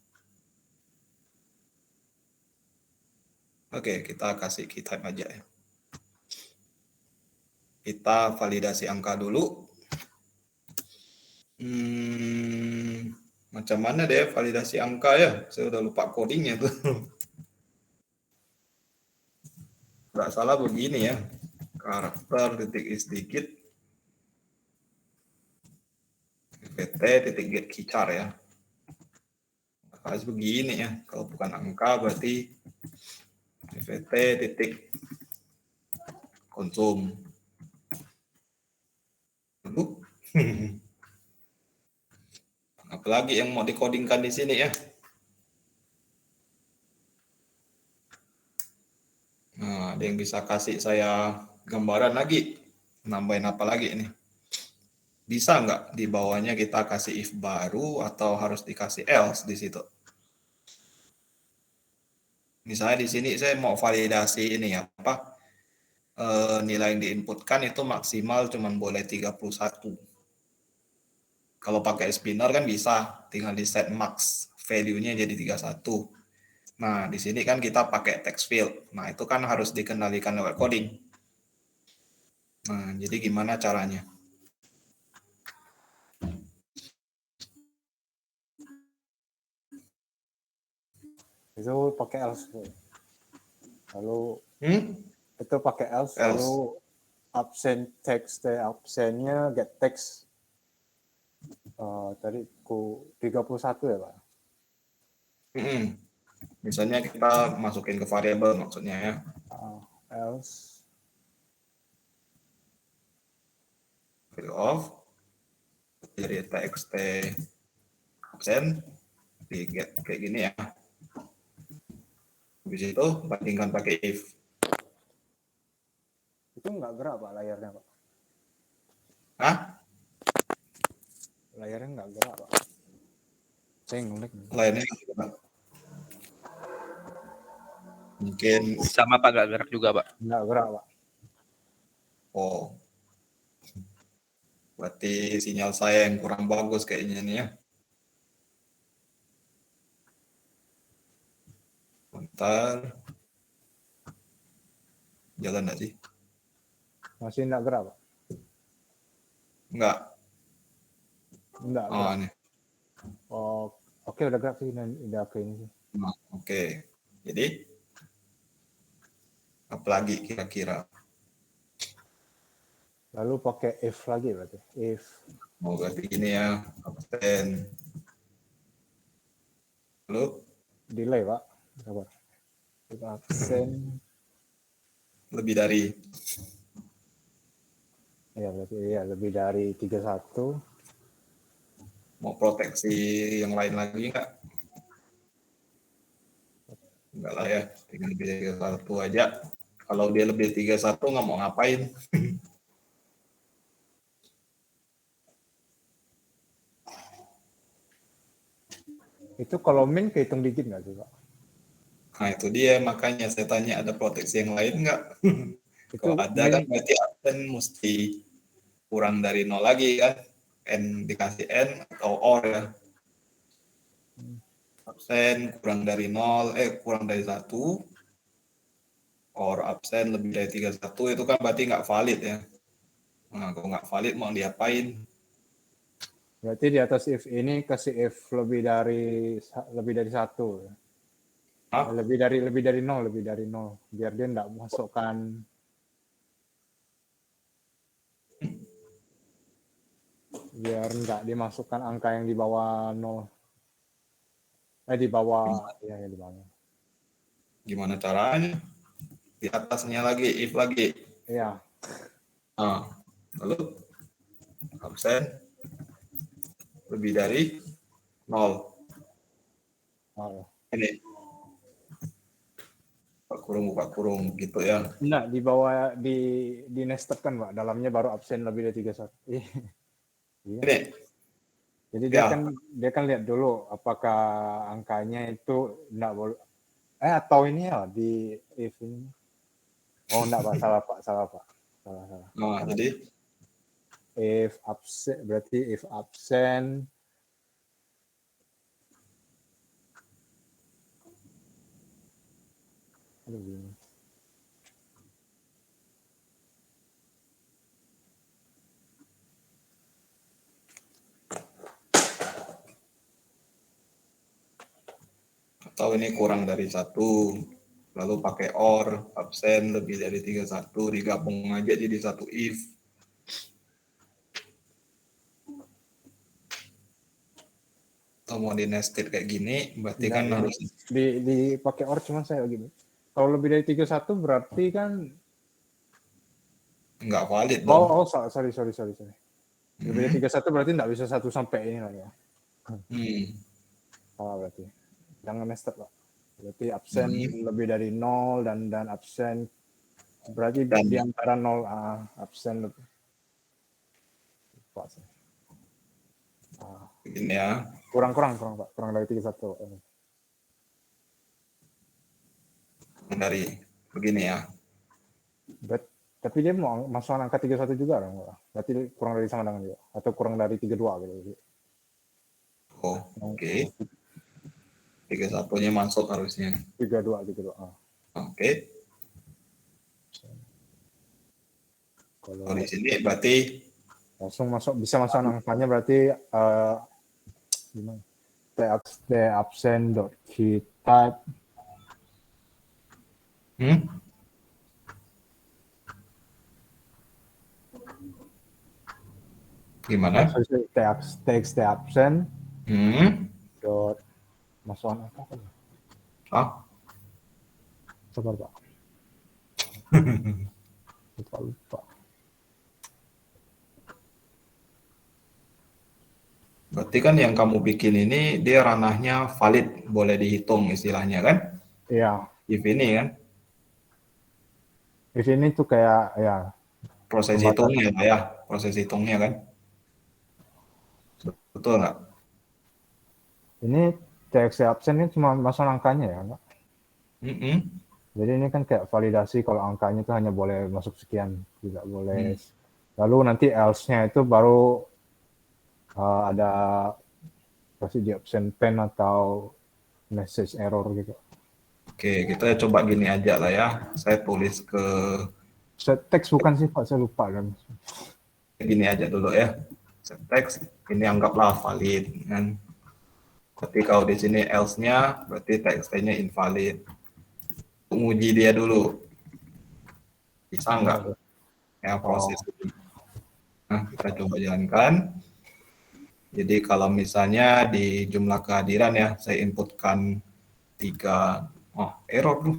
Oke, kita kasih key type aja ya. Kita validasi angka dulu. Macam mana deh validasi angka ya? Saya udah lupa codingnya tuh. Nggak salah begini ya. Karakter titik is dikit. pt titik get kicar ya. Harus begini ya. Kalau bukan angka berarti pt titik konsum. Apalagi yang mau dikodingkan di sini ya. Nah, ada yang bisa kasih saya gambaran lagi. Nambahin apa lagi ini? Bisa nggak di bawahnya kita kasih if baru atau harus dikasih else di situ? Misalnya di sini saya mau validasi ini ya, apa? Nilai yang diinputkan itu maksimal cuma boleh 31. Kalau pakai spinner kan bisa, tinggal di set max value-nya jadi 31. Nah, di sini kan kita pakai text field. Nah, itu kan harus dikendalikan lewat coding. Nah, jadi gimana caranya? Itu pakai else. Lalu itu pakai else, Else. lalu absennya get text. Tadi ku 31 ya, Pak. Misalnya kita masukin ke variabel maksudnya ya. Else Value of dari txt absen di get kayak gini ya. Habis itu bandingkan pakai if. itu nggak gerak, Pak, layarnya, Pak. Hah? Layarnya nggak gerak, Pak. Saya ngulik. Lainnya mungkin Sama Pak, gak gerak juga Pak. Nggak gerak, Pak. oh berarti sinyal saya yang kurang bagus kayaknya nih ya. Bentar. Jalan nggak sih? Masih nggak gerak, Pak. Enggak. Nggak Oh, gerak. ini. Oh, oke, udah gerak sih. Udah oke ini sih. Nah, oke. Jadi apalagi kira-kira? Lalu pakai if lagi berarti. If Mau berarti gini ya, absen. Lalu Delay, Pak. Sabar. Kita absen. lebih dari. Ya, berarti ya lebih dari 31. Mau proteksi yang lain lagi nggak? Enggak lah ya, tinggal lebih dari 31 aja. Kalau dia lebih 31 nggak mau ngapain. Itu kalau min kehitung dikit nggak sih, Pak? Nah itu dia, makanya saya tanya ada proteksi yang lain nggak? Itu Kalau ada min, kan berarti absen mesti kurang dari 0 lagi kan. N dikasih N atau OR ya. Absen kurang dari 0, kurang dari 1. Or absen lebih dari 31 itu kan berarti nggak valid ya. Nah, kalau nggak valid mau diapain? berarti di atas if ini kasih if lebih dari 1. Hah? Lebih dari 0, lebih dari 0. Biar dia nggak masukkan biar nggak dimasukkan angka yang di bawah 0. Di bawah, ya di bawah. Gimana caranya? Di atasnya lagi, if lagi. Iya, Nah, lalu absen lebih dari 0. oh. Ini buka kurung gitu ya. Enggak, di bawah di nested kan, Pak. Dalamnya baru absen lebih dari 31. Iya. Ini Jadi ya. dia kan lihat dulu apakah angkanya itu enggak boleh atau ini ya di if ini. Oh, enggak, Pak. Salah, Pak. Salah. Nah, jadi If absen berarti if absen atau ini kurang dari 1, lalu pakai or, absen lebih dari 31, digabung aja jadi satu if. Atau mau di nested kayak gini, berarti kan harus dipakai or, cuman saya gini. Kalau lebih dari 31 berarti kan nggak valid dong. Oh, sorry. Lebih dari 31 berarti nggak bisa 1 sampai ini lah ya. Salah berarti. Jangan nested, Pak. Berarti absen lebih dari 0 dan absen berarti di antara 0 absen lebih. Ini ya. Kurang Pak. Kurang dari 31. Dari begini ya. Tapi dia mau masuk angka 31 juga dong, Pak. Berarti kurang dari sama dengan dia atau kurang dari 32 gitu. Oh, oke. 31-nya masuk harusnya. 32. Oke. Kalau di sini berarti langsung bisa masuk angkanya berarti gimana? T absen dot key type. Gimana? T absen. Dot masukan apa? Sabar, Pak. Lupa. Berarti kan yang kamu bikin ini dia ranahnya valid, boleh dihitung istilahnya kan? Iya. If ini kan? If ini tuh kayak ya proses hitungnya ya, proses hitungnya kan? Betul nggak? Ini TXT absen ini cuma masuk angkanya ya, Pak? Jadi ini kan kayak validasi kalau angkanya itu hanya boleh masuk sekian, tidak boleh. Lalu nanti else-nya itu baru ada pasti di absen pen atau message error gitu. Oke, kita coba gini aja lah ya. Saya tulis ke set text bukan sih, Pak, saya lupa kan. Gini aja dulu ya. Set text ini anggaplah valid kan. Berarti kalau di sini else-nya berarti TXT-nya invalid. Uji dia dulu. Bisa nggak? Ya proses ini. Nah, kita coba jalankan. Jadi kalau misalnya di jumlah kehadiran ya, saya inputkan 3, error tuh.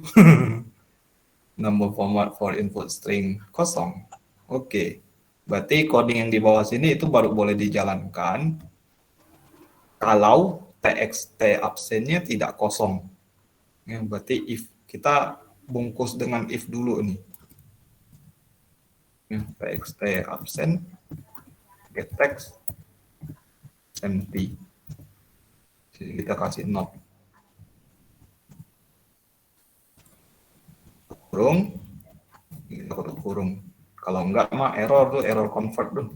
Number format for input string kosong. Oke, berarti coding yang di bawah sini itu baru boleh dijalankan kalau txt absennya tidak kosong. Ya, berarti if kita bungkus dengan if dulu nih. Ya, txt absen get text empty. Jadi kita kasih not. Kurung, kita tutup kurung. Kalau enggak mah error tuh, error convert tuh.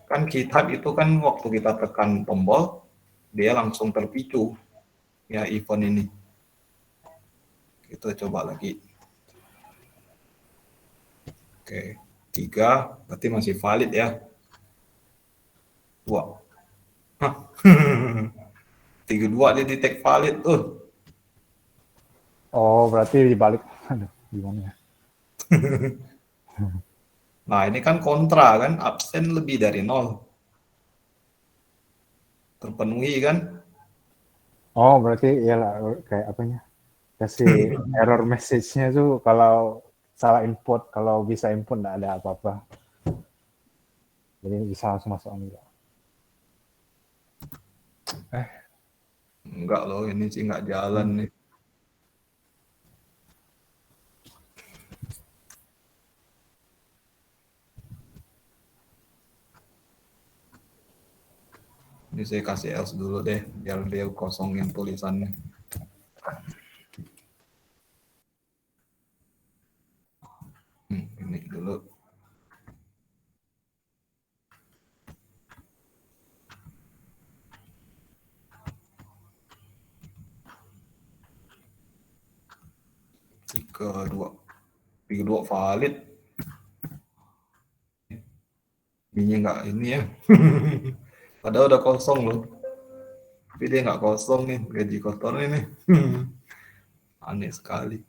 Kan keytype itu kan waktu kita tekan tombol, dia langsung terpicu ya event ini. Kita coba lagi. Oke, 3 berarti masih valid ya. 2. Hah. 32 dia detect valid tuh. Oh, berarti dibalik. Aduh, gimana ya? Nah, ini kan kontra kan, absen lebih dari 0. Terpenuhi kan? Oh, berarti iyalah kayak apanya? Kasih error message-nya tuh kalau salah input, kalau bisa input nggak ada apa-apa. Jadi bisa langsung masuk enggak. Enggak loh, ini sih enggak jalan nih. Ini saya kasih else dulu deh, biar dia kosongin tulisannya. Ini dulu. Kedua valid. Ini enggak ini ya. Padahal udah kosong loh. Tapi dia nggak kosong nih, gaji kotor ini. Aneh sekali.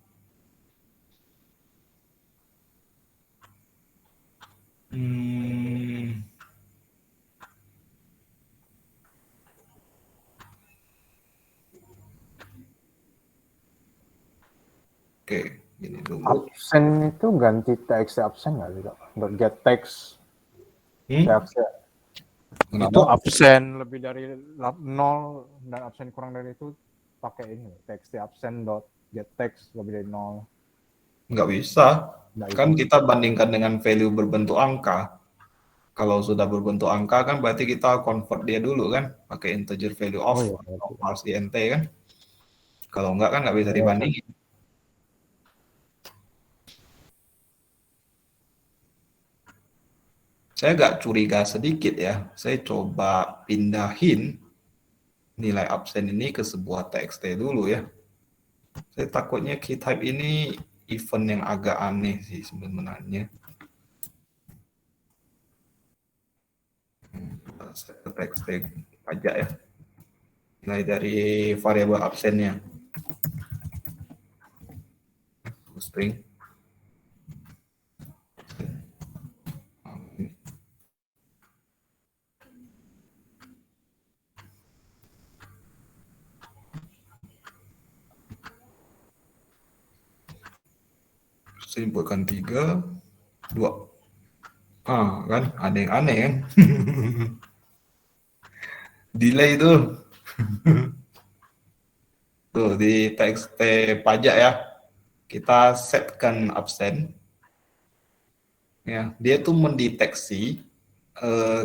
Oke, ini dulu. Absen itu ganti txt absen nggak sih, Kak? Untuk get text absen. Itu absen lebih dari 0 dan absen kurang dari itu pakai ini txt absen dot get text lebih dari 0. Nggak bisa. Nggak Kan bisa. kita bandingkan dengan value berbentuk angka. Kalau sudah berbentuk angka kan berarti kita convert dia dulu kan, pakai integer value of atau parse int kan. Kalau enggak kan nggak bisa dibandingin. Saya agak curiga sedikit ya. Saya coba pindahin nilai absen ini ke sebuah txt dulu ya. Saya takutnya keytype ini event yang agak aneh sih sebenarnya. Saya txt pajak ya. Nilai dari variabel absennya. String. Saya inputkan 3, 2. Kan ada yang aneh kan. Delay itu. Tuh di txt pajak ya. Kita setkan absen. Ya, dia tuh mendeteksi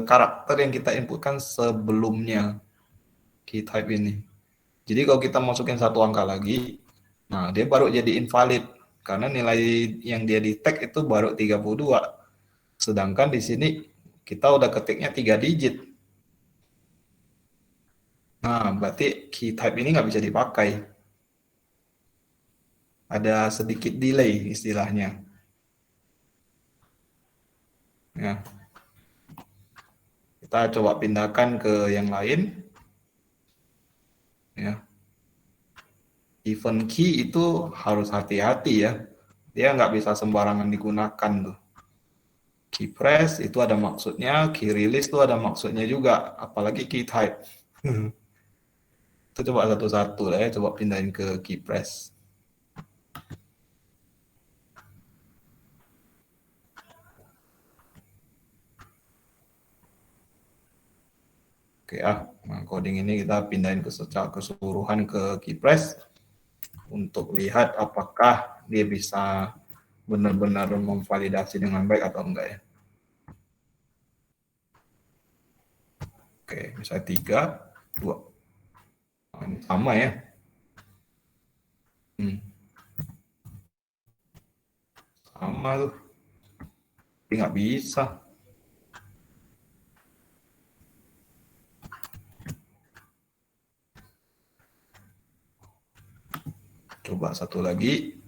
karakter yang kita inputkan sebelumnya keytype ini. Jadi kalau kita masukin satu angka lagi, nah dia baru jadi invalid karena nilai yang dia detect itu baru 32. Sedangkan di sini kita udah ketiknya 3 digit. Nah, berarti keytype ini nggak bisa dipakai. Ada sedikit delay istilahnya. Ya. Kita coba pindahkan ke yang lain. Ya. Event key itu harus hati-hati ya. Dia nggak bisa sembarangan digunakan tuh. Key press itu ada maksudnya, key release itu ada maksudnya juga, apalagi key type. Itu coba satu-satu lah ya, coba pindahin ke key press. Oke nah, coding ini kita pindahin ke secara keseluruhan ke key press untuk lihat apakah dia bisa benar-benar memvalidasi dengan baik atau enggak ya. Oke, misalnya 3, 2. Nah, ini sama ya. Sama tuh. Tapi nggak bisa. Coba satu lagi.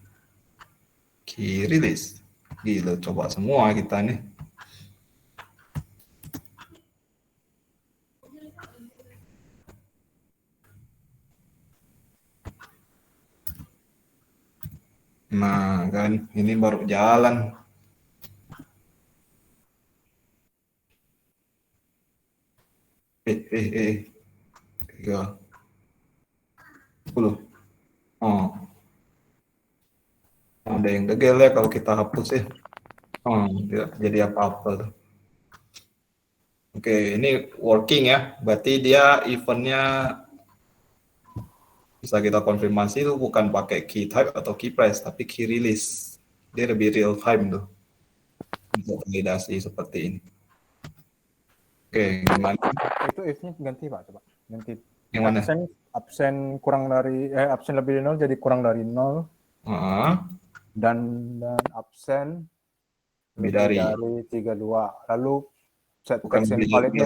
Key release. Gila, coba semua kita nih. Nah, kan ini baru jalan. Tiga. 10. Oh. Ada yang degel ya kalau kita hapus ya. Tidak jadi apa-apa tuh. Oke, ini working ya. Berarti dia eventnya bisa kita konfirmasi itu bukan pakai key type atau key press, tapi key release. Dia lebih real time tuh untuk validasi seperti ini. Oke, gimana? Itu if-nya ganti Pak, coba. Ganti. Yang mana? Absen kurang dari absen lebih dari 0 jadi kurang dari 0. Dan absen lebih dari 32. Lalu set bukan text lebih invalidnya.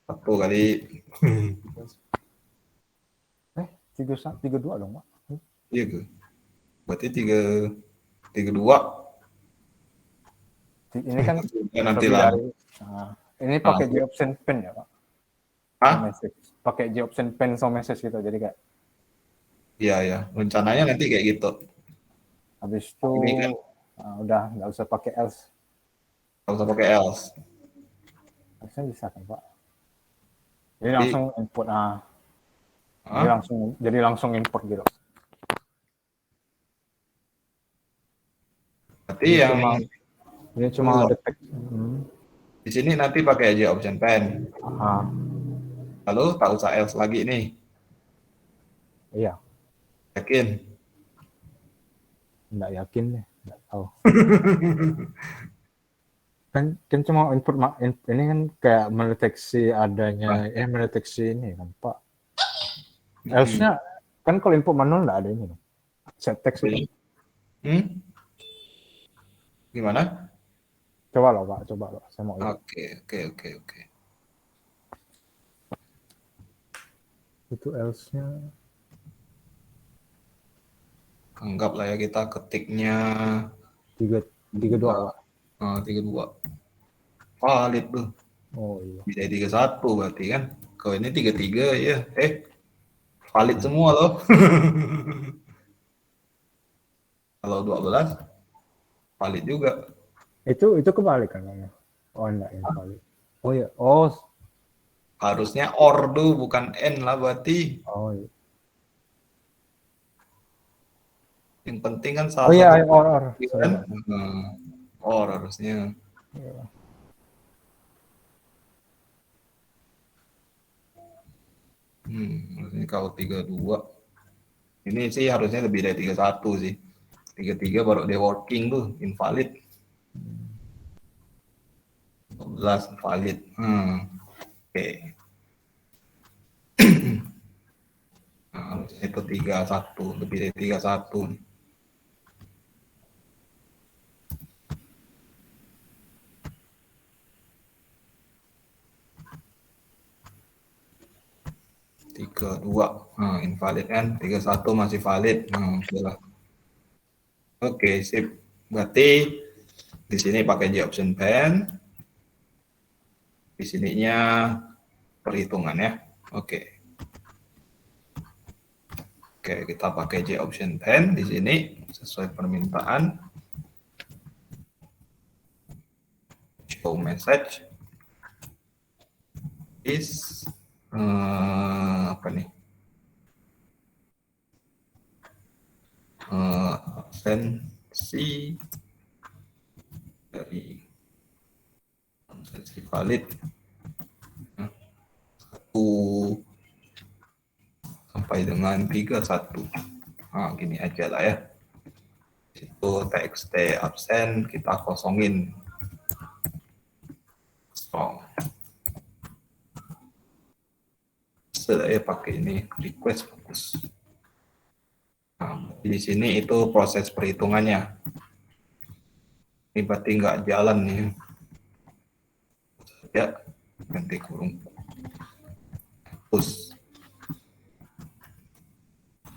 Satu kali. 32 dong, Pak. Iya ke? Berarti 32. Ini kan nanti lah. Ini pakai J option pen ya, Pak. Message. Pakai J option pen so message gitu. Jadi kayak Iya. Rencananya nanti kayak gitu. Habis itu kan, udah nggak usah pakai else. Nggak usah pakai else. Harusnya bisa kan, Pak? Jadi langsung input. Jadi langsung import gitu. Berarti ini cuma ada teks. Di sini nanti pakai aja option pen. Lalu tak usah else lagi nih. Iya. Yakin? Nggak yakin deh, nggak tahu. kan cuma input ini kan kayak mendeteksi adanya mendeteksi ini kan, Pak. Else-nya kan kalau input manual nggak ada ini. Set text itu. Gimana? Coba loh, Pak. Saya mau lihat. Oke. Itu else-nya. Anggaplah ya kita ketiknya 32, Pak. 32. Valid tuh. Oh iya. Bisa 31 berarti kan. Kalau ini 33 ya. Valid semua loh. Kalau 12 valid juga. Itu kebalik kan? Oh enggak, yang valid. Oh iya. Harusnya or tuh bukan n lah berarti. Oh iya. Yang penting kan salah satu. Or. Kan? Or harusnya. Iya. Harusnya kalau 32. Ini sih harusnya lebih dari 31 sih. 33 baru dia working tuh, invalid. 12 valid. Oke. Nah, harusnya itu 31, lebih dari 31. Tiga dua, invalid kan? 31 masih valid. Sudah. Oke, sip. Berarti di sini pakai J option pen. Di sininya perhitungan ya. Oke, kita pakai J option pen di sini sesuai permintaan. show message is apa nih? Absensi dari absensi valid 1 sampai dengan 31. Nah, gini aja lah ya. Itu txt absen kita kosongin. Saya pakai ini request fokus. Nah, di sini itu proses perhitungannya. Ini berarti nggak jalan nih. Ya, ganti kurung. Push.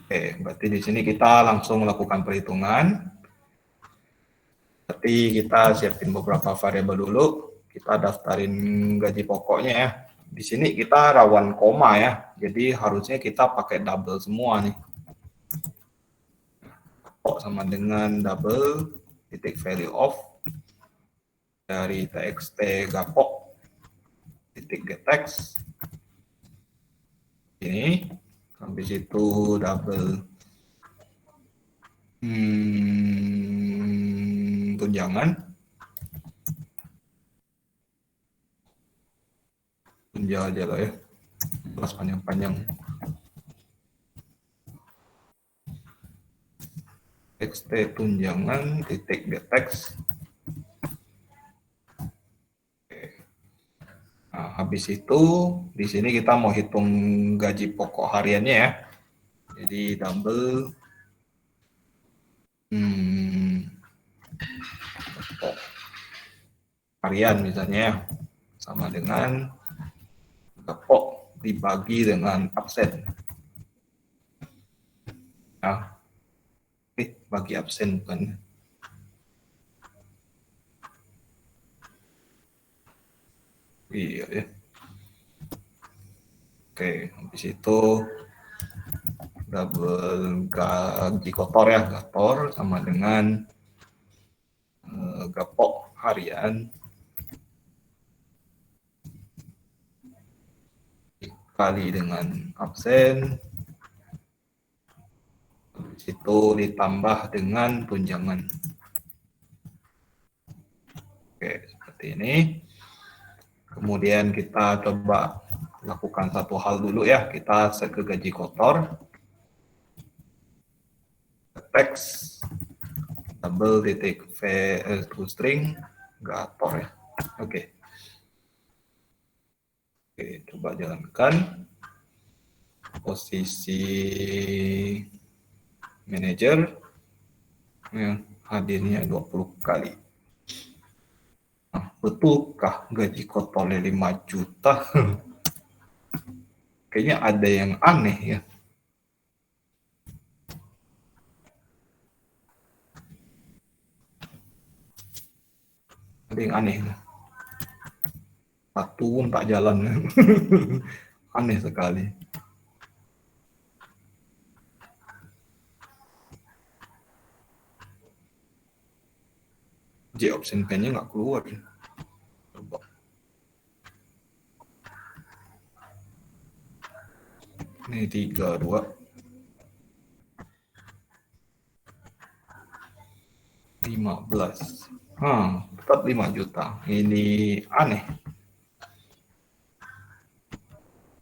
Oke, berarti di sini kita langsung melakukan perhitungan. Berarti kita siapin beberapa variabel dulu. Kita daftarin gaji pokoknya ya. Di sini kita rawan koma ya. Jadi harusnya kita pakai double semua nih. Pokok sama dengan double titik value of dari txt gapok titik gettext. Ini habis itu double tunjangan aja lah ya, plus panjang-panjang txt tunjangan titik gettext. Nah, habis itu di sini kita mau hitung gaji pokok hariannya ya. Jadi double pokok harian misalnya ya, sama dengan pokok dibagi dengan absen. Nah, bagi absen bukan. Iya ya. Oke, habis itu double gaji kotor ya, gator sama dengan gapok harian dikali dengan absen, habis itu ditambah dengan tunjangan. Oke, seperti ini. Kemudian kita coba lakukan satu hal dulu ya, kita set ke gaji kotor, teks double titik toString gator ya. Oke, coba jalankan posisi manager ya, hadirnya 20 kali. Nah, betulkah gaji kotornya 5 juta? Kayaknya ada yang aneh ya. Ada yang aneh. Satu pun tak jalan. Aneh sekali. J option pen-nya nggak keluar. Coba. Ini 32. 15. Tetap 5 juta. Ini aneh.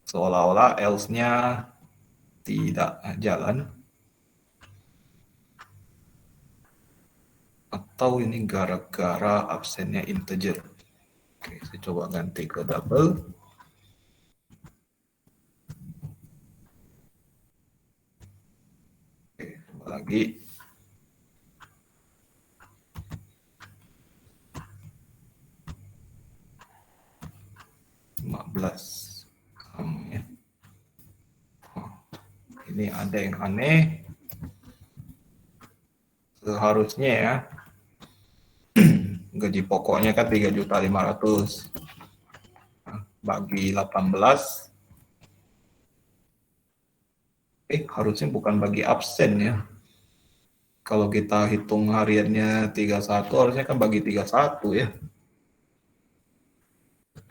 Seolah-olah else-nya tidak jalan. Atau ini gara-gara absennya integer. Oke, saya coba ganti ke double. Oke, coba lagi. Ya. Ini ada yang aneh. Seharusnya ya gaji pokoknya kan 3.500.000 bagi 18. Harusnya bukan bagi absen ya. Kalau kita hitung hariannya 31 harusnya kan bagi 31 ya.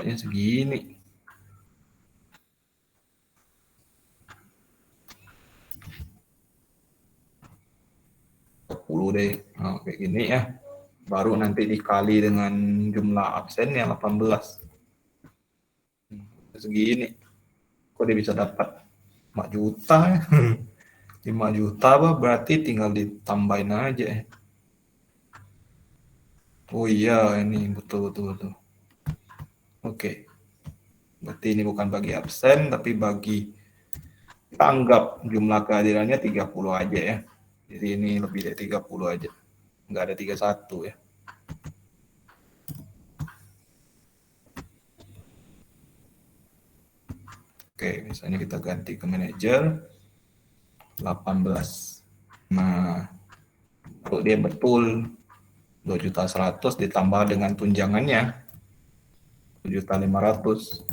Kayaknya segini. Deh. Nah, kayak gini ya. Baru nanti dikali dengan jumlah absennya 18. Segini. Kok dia bisa dapat 4 juta ya? 5 juta bah, berarti tinggal ditambahin aja ya. Oh iya, ini betul. Oke. Berarti ini bukan bagi absen, tapi bagi kita anggap jumlah kehadirannya 30 aja ya. Jadi ini lebih dari 30 aja. Nggak ada 31 ya. Oke, misalnya kita ganti ke manajer 18. Nah, kalau dia betul 2.100.000 ditambah dengan tunjangannya 7.500.000.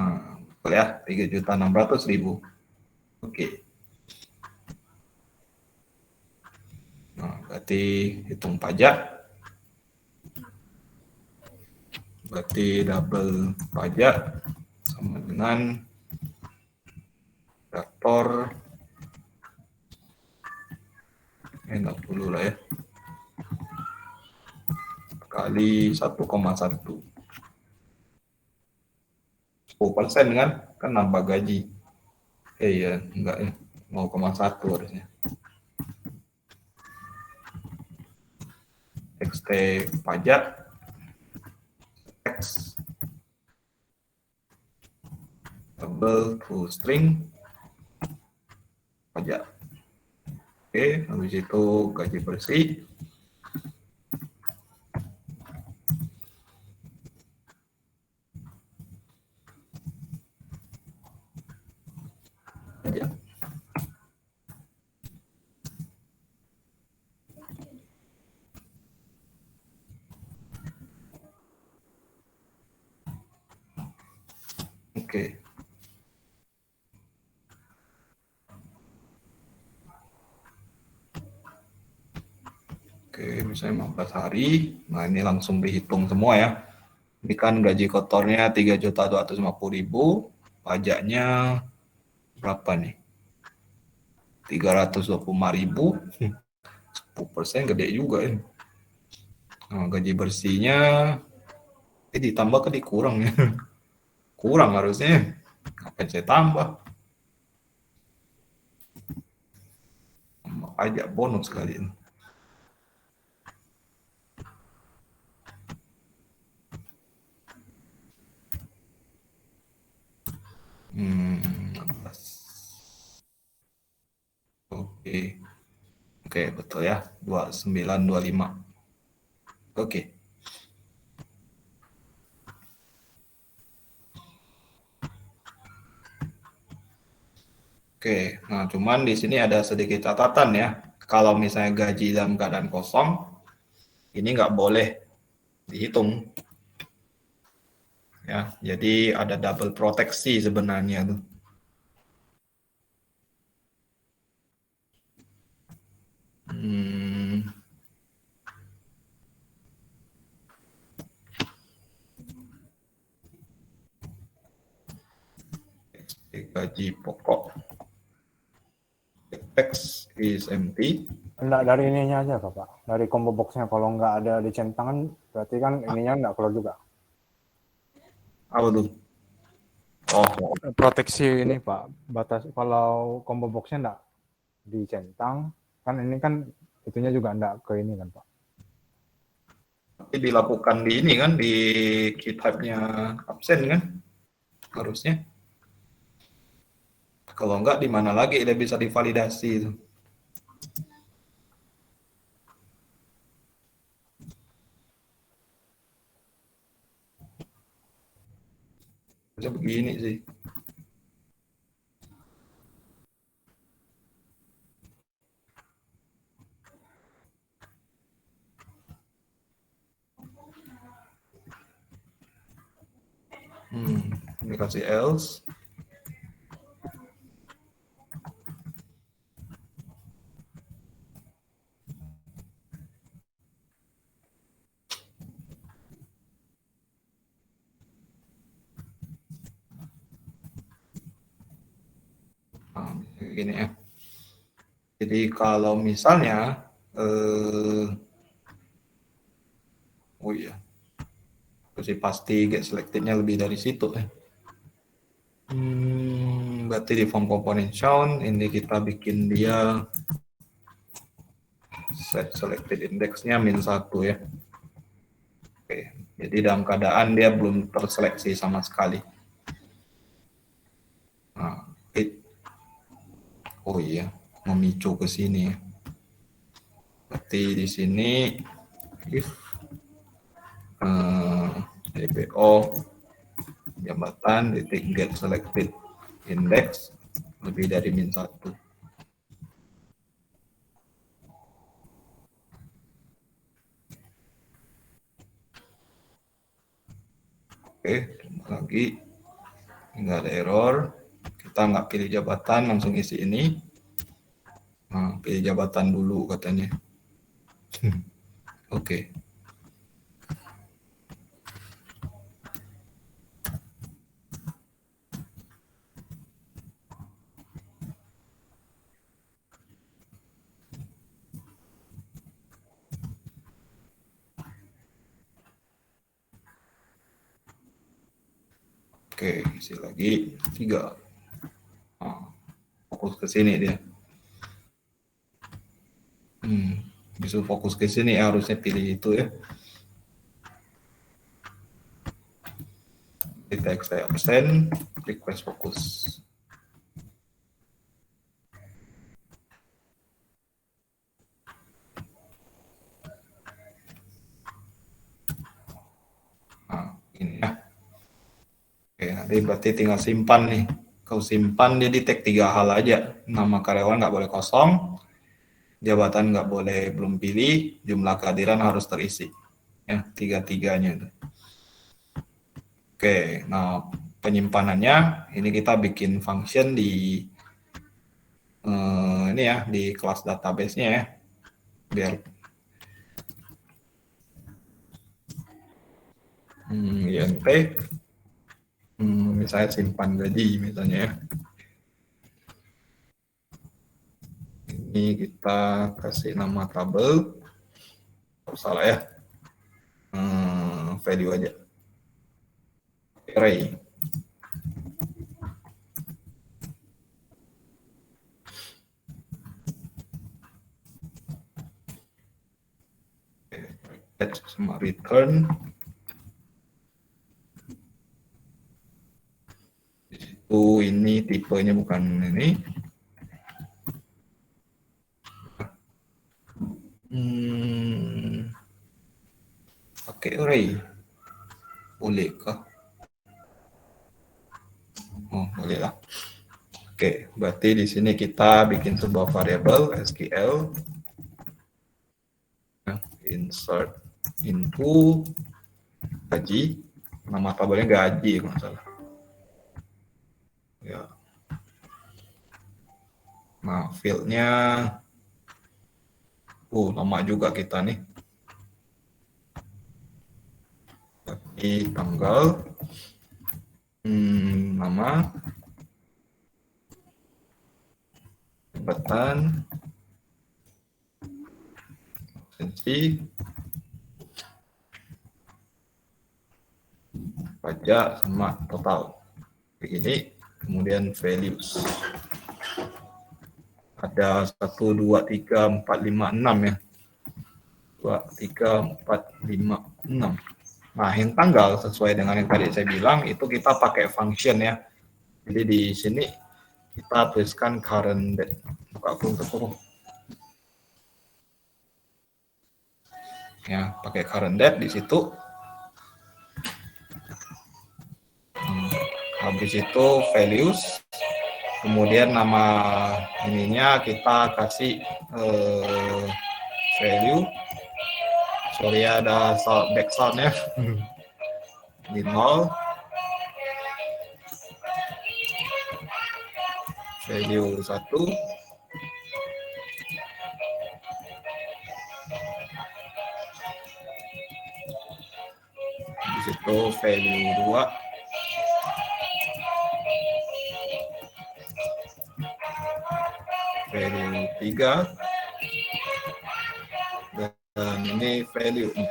Nah, betul ya, 3.600.000. Oke. Nah, berarti hitung pajak. Berarti double pajak sama dengan faktor enak dulu lah ya, kali 1,1. 10% kan nambah gaji. Iya, enggak ya, 0,1 harusnya. XT pajak X double full string pajak. Oke, habis itu gaji bersih. Pajak. Oke. Oke, misalnya 15 hari. Nah, ini langsung dihitung semua ya. Ini kan gaji kotornya 3.250.000, pajaknya berapa nih? 325.000. 10% gede juga ya. Nah, gaji bersihnya ditambah ke dikurang ya. Kurang harusnya. Apa saya tambah? Pajak bonus kali ini. Hmm, 16. Oke. Oke, betul ya. 2925. Oke. Oke, nah cuman di sini ada sedikit catatan ya. Kalau misalnya gaji dalam keadaan kosong, ini nggak boleh dihitung. Ya, jadi ada double proteksi sebenarnya tuh. Gaji pokok X is empty. Enggak dari ininya aja Pak. Dari combo boxnya kalau nggak ada dicentangan berarti kan ininya nggak keluar juga. Apa tuh? Oh, Proteksi ini Pak. Batas kalau combo boxnya nggak dicentang kan ini kan itunya juga nggak ke ini kan Pak. tapi dilakukan di ini kan di key type-nya absen kan harusnya. Kalau enggak di mana lagi dia bisa divalidasi itu. Bisa begini sih. Ini kasih else. gini ya. Jadi kalau misalnya oh iya, terus pasti get selected-nya lebih dari situ ya. Berarti di form component shown ini kita bikin dia set selected index-nya -1 ya. Oke, jadi dalam keadaan dia belum terseleksi sama sekali. Nah, oh iya, memicu ke sini ya. Berarti di sini if DPO jabatan titik get selected index lebih dari -1. Oke, lagi nggak ada error. Kita nggak pilih jabatan, langsung isi ini. Nah, pilih jabatan dulu katanya. Oke. Oke, isi lagi 3. Nah, fokus ke sini dia. Bisa fokus ke sini harusnya pilih itu ya. Kita extra absen, request fokus. Nah, ini ya. Oke, nanti berarti tinggal simpan nih. Kau simpan dia di tag 3 hal aja. Nama karyawan nggak boleh kosong, jabatan nggak boleh belum pilih, jumlah kehadiran harus terisi. Ya, 3-3-nya. Oke, nah penyimpanannya ini kita bikin function di ini ya, di kelas database-nya ya. Biar INT misalnya simpan gaji misalnya ya. Ini kita kasih nama tabel, salah ya, value aja, array. Sama return. Ini tipenya bukan ini. Pakai array. Bolehkah? Oh, boleh lah. Oke, berarti di sini kita bikin sebuah variabel SQL. Insert into gaji. Nama tabelnya gaji kalau nggak salah. Ya. Nah, field-nya lama juga kita nih. Tapi tanggal, nama, jabatan, absensi, pajak sama total. Begini, kemudian values. Ada 1, 2, 3, 4, 5, 6 ya. 2, 3, 4, 5, 6. Nah, yang tanggal sesuai dengan yang tadi saya bilang itu kita pakai function ya. Jadi di sini kita tuliskan current date. Buka function. Ya, pakai current date di situ. Habis itu values. Kemudian nama ininya kita kasih value. Sorry ada background ya. Di 0. Value 1. Di situ value 2. value 3 dan ini value 4.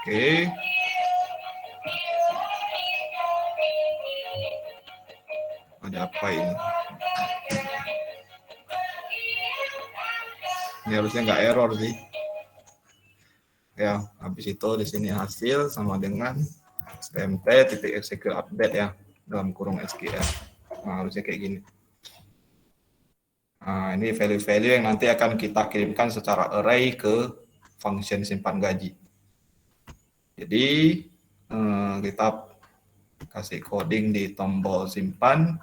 Oke. Ada apa ini? Ini harusnya nggak error sih. Ya, habis itu di sini hasil sama dengan stmt titik execute update ya dalam kurung SQL. Nah, harusnya kayak gini. Nah, ini value-value yang nanti akan kita kirimkan secara array ke function simpan gaji. Jadi kita kasih coding di tombol simpan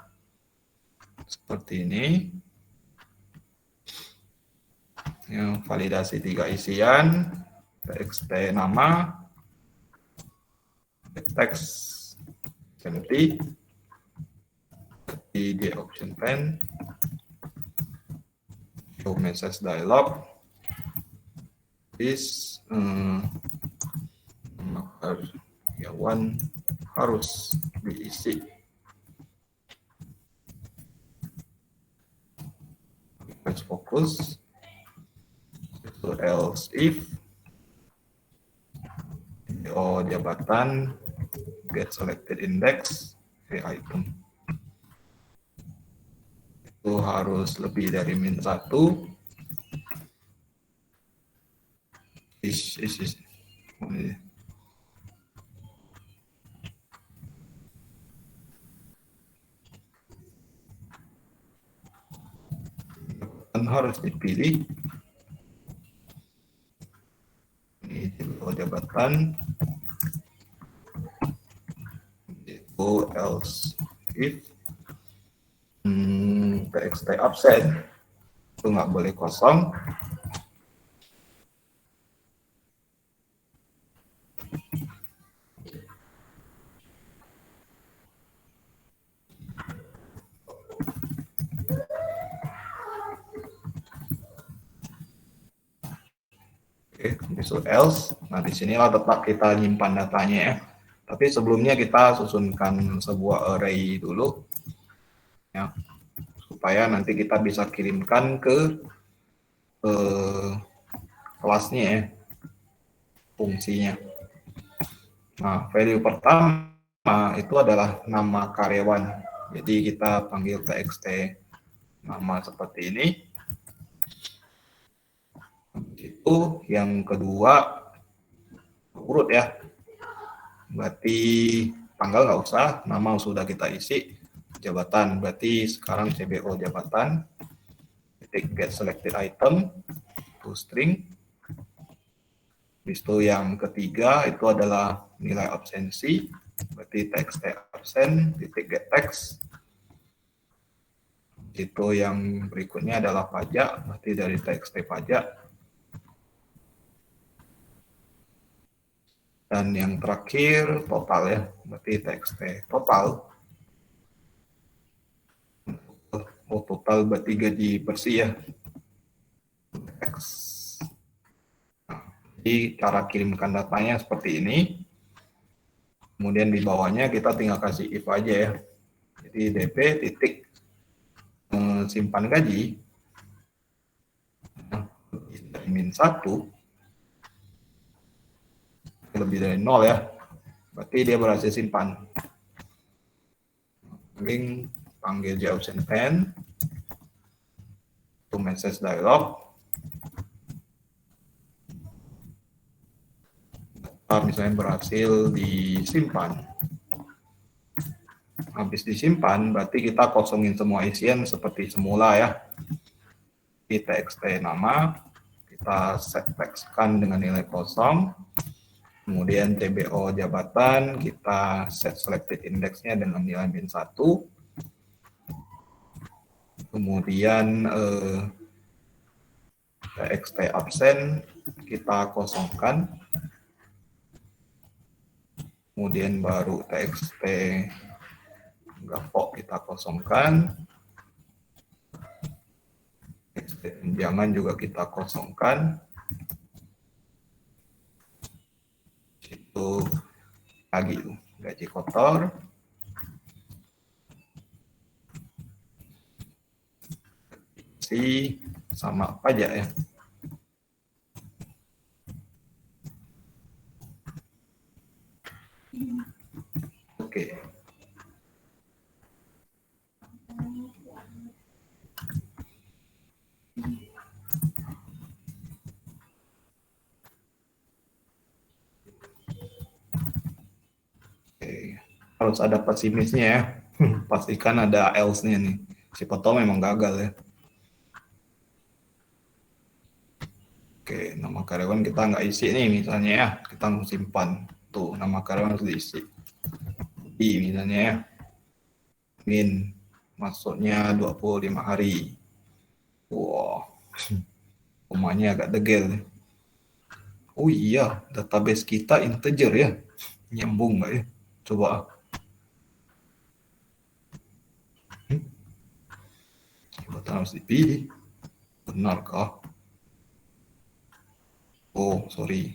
seperti ini. Yang validasi 3 isian, txt nama, text empty, di option pen, show message dialog, this karyawan harus diisi. Let's focus. So else if jabatan get selected index item itu harus lebih dari -1. Dan harus dipilih ini jabatan itu else if txt absen itu nggak boleh kosong. Oke, besok else. Nah, disinilah tetap kita nyimpan datanya ya. Tapi sebelumnya kita susunkan sebuah array dulu, ya, supaya nanti kita bisa kirimkan ke kelasnya ya, fungsinya. Nah, value pertama itu adalah nama karyawan. Jadi kita panggil txt nama seperti ini. Itu yang kedua urut ya, berarti tanggal nggak usah, nama sudah kita isi, jabatan berarti sekarang CBO jabatan, get selected item to string. Habis itu yang ketiga itu adalah nilai absensi, berarti txt absen titik get text. Itu yang berikutnya adalah pajak, berarti dari txt pajak. Dan yang terakhir total ya, berarti txt total. Oh, total berarti gaji bersih ya. Nah, jadi cara kirimkan datanya seperti ini. Kemudian di bawahnya kita tinggal kasih if aja ya. Jadi dp titik simpan gaji -1 lebih dari 0 ya, berarti dia berhasil simpan. Link panggil option pen to message dialog. Misalnya berhasil disimpan. Habis disimpan berarti kita kosongin semua isian seperti semula ya. Di txt nama kita set text-kan dengan nilai kosong. Kemudian CBO jabatan kita set selected index-nya dengan nilai -1. Kemudian txt absen kita kosongkan. Kemudian baru txt gapok kita kosongkan. Txt tunjangan juga kita kosongkan. Itu lagi gaji kotor, si sama pajak ya. Oke. Oke. Harus ada pesimisnya ya. Pastikan ada else-nya nih. Siapa tahu memang gagal ya. Oke, nama karyawan kita nggak isi nih misalnya ya. Kita mau simpan. Tuh, nama karyawan harus diisi. I misalnya ya. Min. Masuknya 25 hari. Wow. Komanya agak degel. Oh iya, database kita integer ya. Nyambung nggak ya? Coba. Jabatan harus dipilih. Benarkah? Oh, sorry.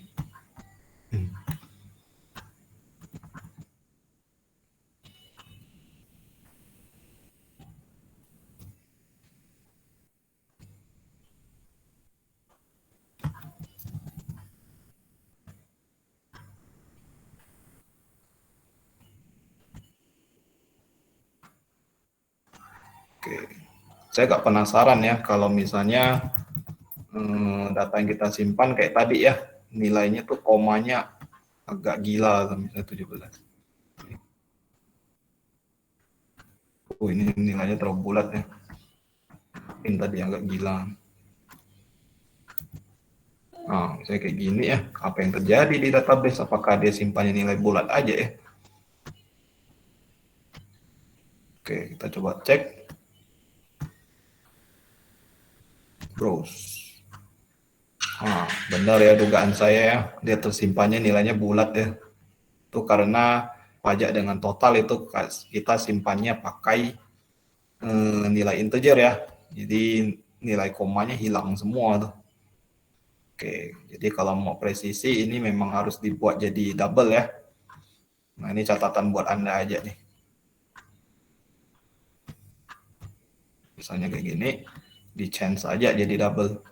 Oke, saya agak penasaran ya kalau misalnya data yang kita simpan kayak tadi ya, nilainya tuh komanya agak gila, misalnya 17. Oh, ini nilainya terlalu bulat ya. Ini tadi agak gila. Nah, misalnya kayak gini ya, apa yang terjadi di database? Apakah dia simpannya nilai bulat aja ya? Oke, kita coba cek. Browse. Benar ya dugaan saya ya, dia tersimpannya nilainya bulat ya. Itu karena pajak dengan total itu kita simpannya pakai nilai integer ya. Jadi nilai komanya hilang semua tuh. Oke, jadi kalau mau presisi ini memang harus dibuat jadi double ya. Nah, ini catatan buat Anda aja nih. Misalnya kayak gini, di change aja jadi double.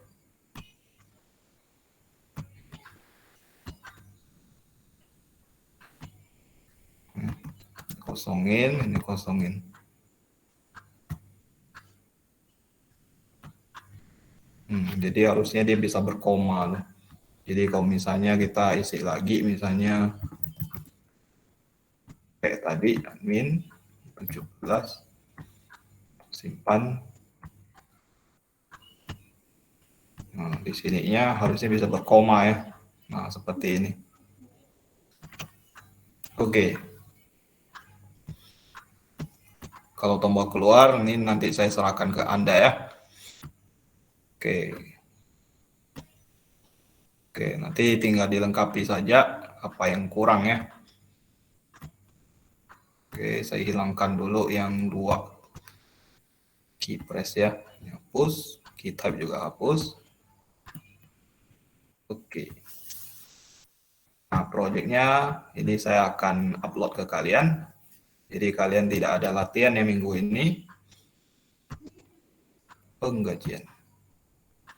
Kosongin, ini kosongin. Jadi harusnya dia bisa berkoma loh. Jadi kalau misalnya kita isi lagi, misalnya kayak tadi, admin 17, simpan. Nah, di sininya harusnya bisa berkoma ya. Nah, seperti ini. Oke. Kalau tombol keluar, ini nanti saya serahkan ke Anda ya. Oke, nanti tinggal dilengkapi saja apa yang kurang ya. Oke, saya hilangkan dulu yang 2 key press ya. Ini hapus, key type juga hapus. Oke. Nah, projectnya ini saya akan upload ke kalian. Jadi kalian tidak ada latihan ya minggu ini. Penggajian.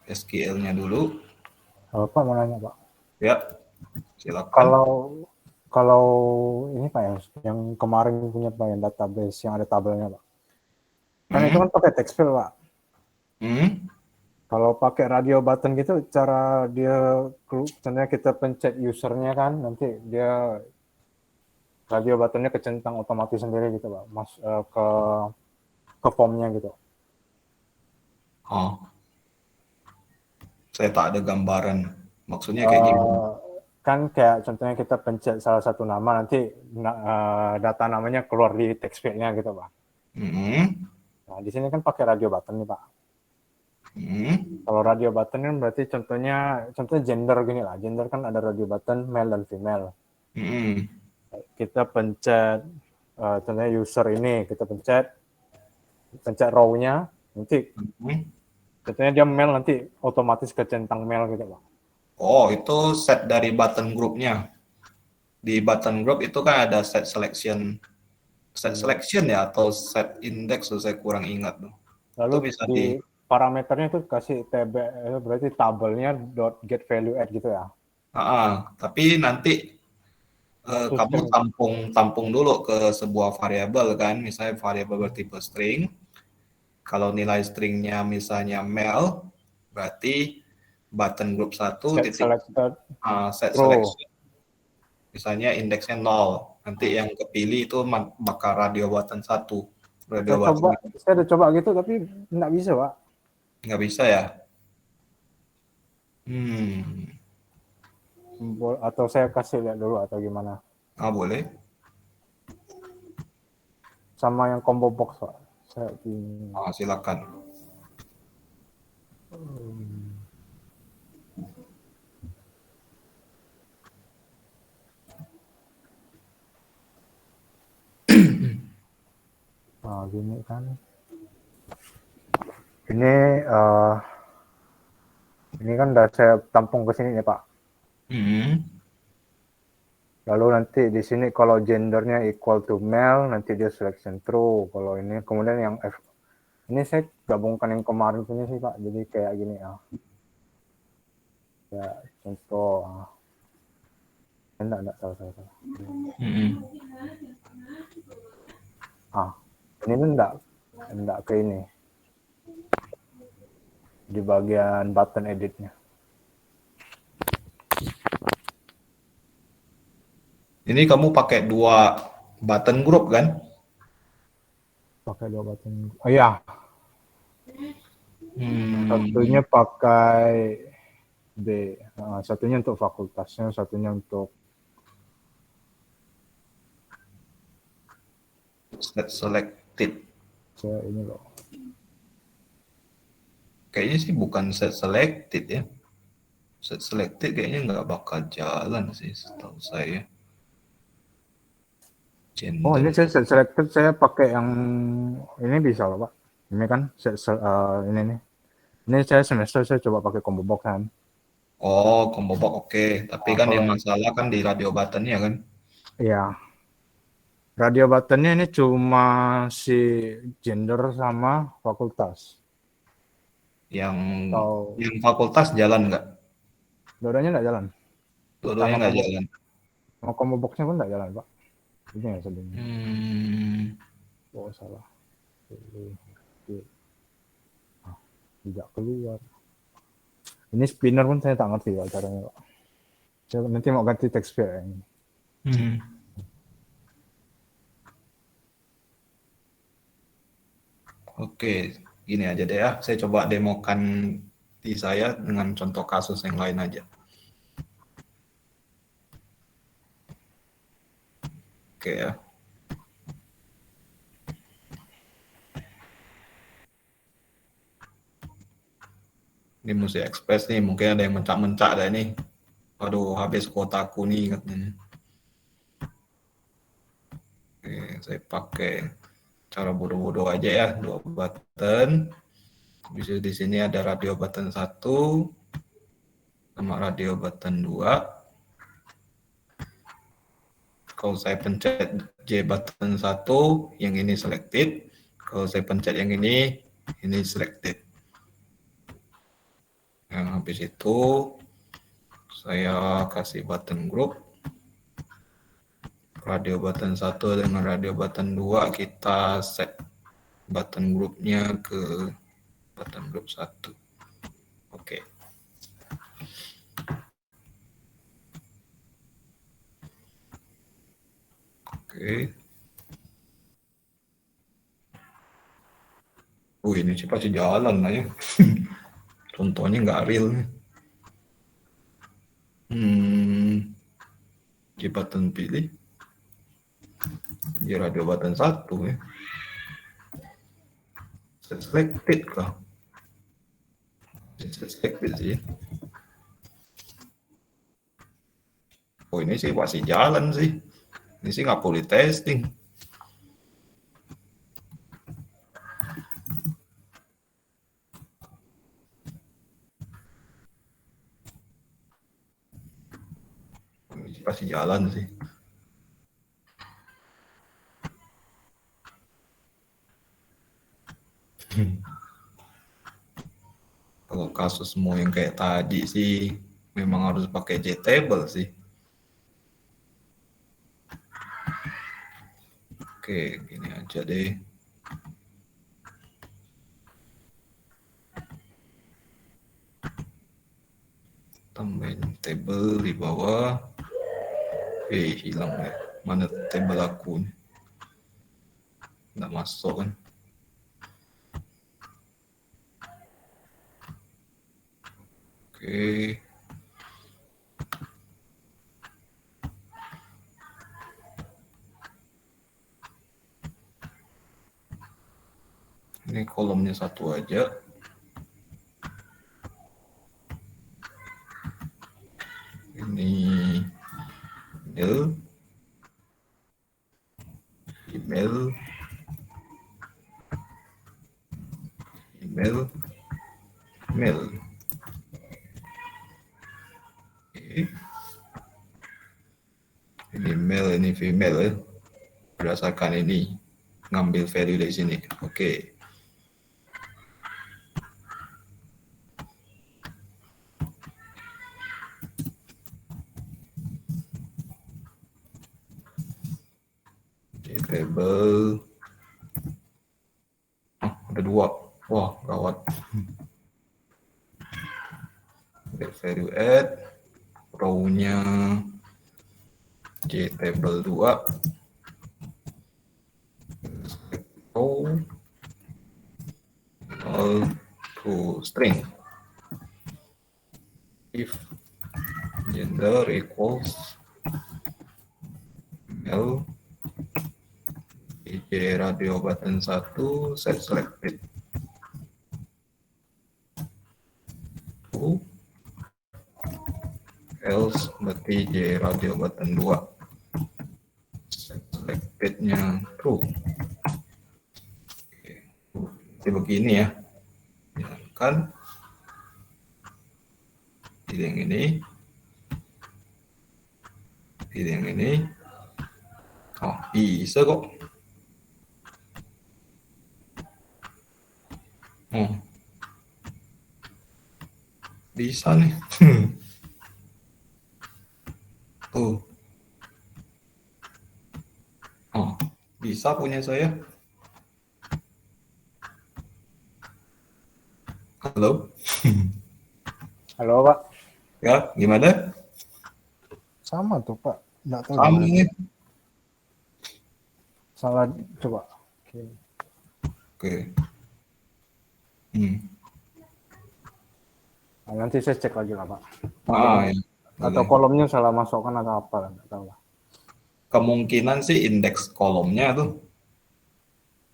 SQL-nya dulu. Pak mau nanya Pak. Ya, silakan. Kalau ini Pak ya, yang kemarin punya Pak yang database yang ada tabelnya Pak. Kan itu kan pakai text field Pak. Kalau pakai radio button gitu, cara dia, misalnya kita pencet usernya kan, nanti dia radio buttonnya kecentang otomatis sendiri gitu Pak, ke formnya gitu. Saya tak ada gambaran. Maksudnya kayak gimana? Kan kayak contohnya kita pencet salah satu nama, nanti data namanya keluar di text field-nya gitu Pak. Nah di sini kan pakai radio button nih Pak. Kalau radio button kan berarti contohnya gender gini lah. Gender kan ada radio button male dan female. Kita pencet contohnya user ini, kita pencet row-nya, nanti contohnya dia male, nanti otomatis ke centang male gitu Pak. Oh, itu set dari button grupnya. di button group itu kan ada set selection ya atau set index, saya kurang ingat tuh. Lalu Itu bisa di parameternya itu kasih TB, berarti tabelnya dot get value add gitu ya. Tapi nanti kamu tampung dulu ke sebuah variabel kan, misalnya variabel bertipe string. Kalau nilai stringnya misalnya mel, berarti button group 1 set titik selected set row. selection. Misalnya indeksnya 0. Nanti yang kepilih itu bakal radio button 1. Saya udah coba gitu tapi nggak bisa, Pak. Nggak bisa ya? Atau saya kasih lihat dulu atau gimana? Boleh. Sama yang combo box, Pak. Silakan. Gini kan. Ini kan udah saya tampung ke sini nih, Pak. Lalu nanti di sini kalau gendernya equal to male, nanti dia selection true. Kalau ini kemudian yang ini saya gabungkan yang kemarin punya sih, Pak. Jadi kayak gini ya. Ya, contoh. Enggak salah. Ini enggak ke ini. Di bagian button editnya. Ini kamu pakai 2 button group kan? Pakai 2 button. Oh iya. Satunya pakai B. Satunya untuk fakultasnya, satunya untuk set selected. Saya ini loh. Kayaknya sih bukan set selected ya. Set selected kayaknya nggak bakal jalan sih setahu saya. Oh, ini saya set selected, saya pakai yang ini bisa loh, Pak. Ini kan ini nih. Ini saya semester saya coba pakai combo box kan. Combo box oke. Tapi kan yang masalah kan di radio buttonnya kan. Iya. Radio buttonnya ini cuma si gender sama fakultas. Yang fakultas jalan nggak? Dua-duanya nggak jalan. Dua-duanya nggak jalan. Mau combo boxnya pun nggak jalan, Pak. Ini yang sedihnya. Salah. Tidak keluar. Ini spinner pun saya tak ngerti Pak caranya, Pak. Saya nanti mau ganti text field ini. Oke, gini aja deh ya. Saya coba demokan di saya dengan contoh kasus yang lain aja. Oke ya. Ini mesti express nih, mungkin ada yang mencak-mencak dah nih. Waduh, habis kuotaku nih katanya. Oke, saya pakai cara bodoh-bodoh aja ya, 2 button. Bisa di sini ada radio button 1 sama radio button 2. Kalau saya pencet J button 1, yang ini selected. Kalau saya pencet yang ini selected. Nah, habis itu saya kasih button group. Radio button 1 dengan radio button 2 kita set button groupnya ke button group 1. Oke. Ini sih pasti jalan lah ya. Contohnya nggak real nih. Di button pilih. Di radio button 1 ya. Selected kah? Selected sih. Ini sih pasti jalan sih. Ini sih nggak perlu testing. Ini pasti jalan sih. Kalau kasus mau yang kayak tadi sih memang harus pakai JTable sih. Oke, gini aja deh. Tambahin table di bawah. Hilang ya. Mana table aku nih? Nggak masuk kan? Oke. Ini kolomnya satu aja. Ini email, mail. Oke. Ini male, ini female ya. Berdasarkan ini ngambil value dari sini. Oke. Table. Ada 2. Wah, gawat. Get value add. Row-nya JTable 2. Row all to string. If gender equals male, DJ radio button 1 set selected. Else berarti J radio button 2. Set selected-nya true. Oke. Jadi begini ya. Kan pilih yang ini. Pilih yang ini. Oh, bisa kok. Oh. Bisa nih. Tuh. Oh, bisa punya saya. Halo. Halo Pak. Ya, gimana? Sama tuh Pak. Nggak tahu Sama gimana. nih. Salah coba. Oke. Oke. Nah, nanti saya cek lagi lah Pak. Ya. Atau kolomnya salah masukkan atau apa, nggak tahu lah. Kemungkinan sih indeks kolomnya tuh.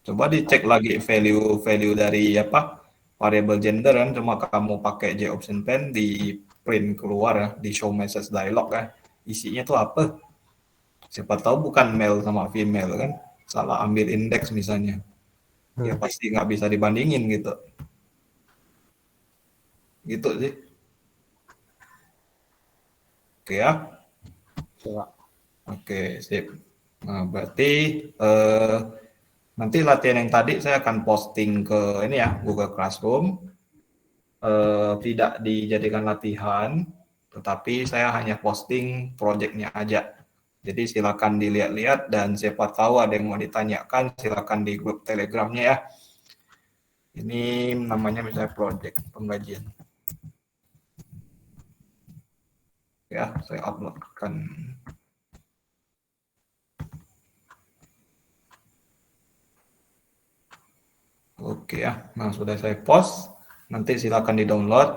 Coba dicek lagi value dari apa variable gender kan, cuma kamu pakai J option pen di print keluar ya, di show message dialog kan, isinya tuh apa? Siapa tahu bukan male sama female kan, salah ambil indeks misalnya, ya pasti nggak bisa dibandingin gitu. Gitu sih. Oke ya. Coba. Oke, sip. Nah, berarti nanti latihan yang tadi saya akan posting ke ini ya, Google Classroom. Tidak dijadikan latihan, tetapi saya hanya posting projectnya aja. Jadi silakan dilihat-lihat dan siapa tahu ada yang mau ditanyakan, silakan di grup Telegramnya ya. Ini namanya misalnya project penggajian. Ya, saya uploadkan. Oke ya, nah sudah saya post. Nanti silakan di-download.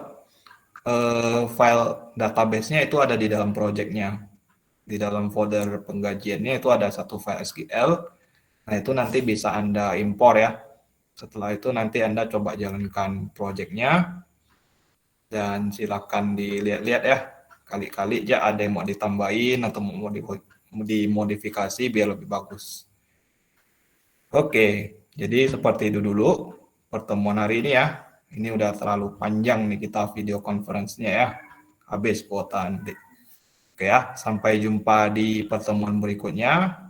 File database-nya itu ada di dalam project-nya. Di dalam folder penggajiannya itu ada satu file SQL. Nah, itu nanti bisa Anda impor ya. Setelah itu nanti Anda coba jalankan project-nya. Dan silakan dilihat-lihat ya. Kali-kali aja ada yang mau ditambahin atau mau dimodifikasi biar lebih bagus. Oke, jadi seperti itu dulu pertemuan hari ini ya. Ini udah terlalu panjang nih kita video conference-nya ya. Habis kuota nanti. Oke ya, sampai jumpa di pertemuan berikutnya.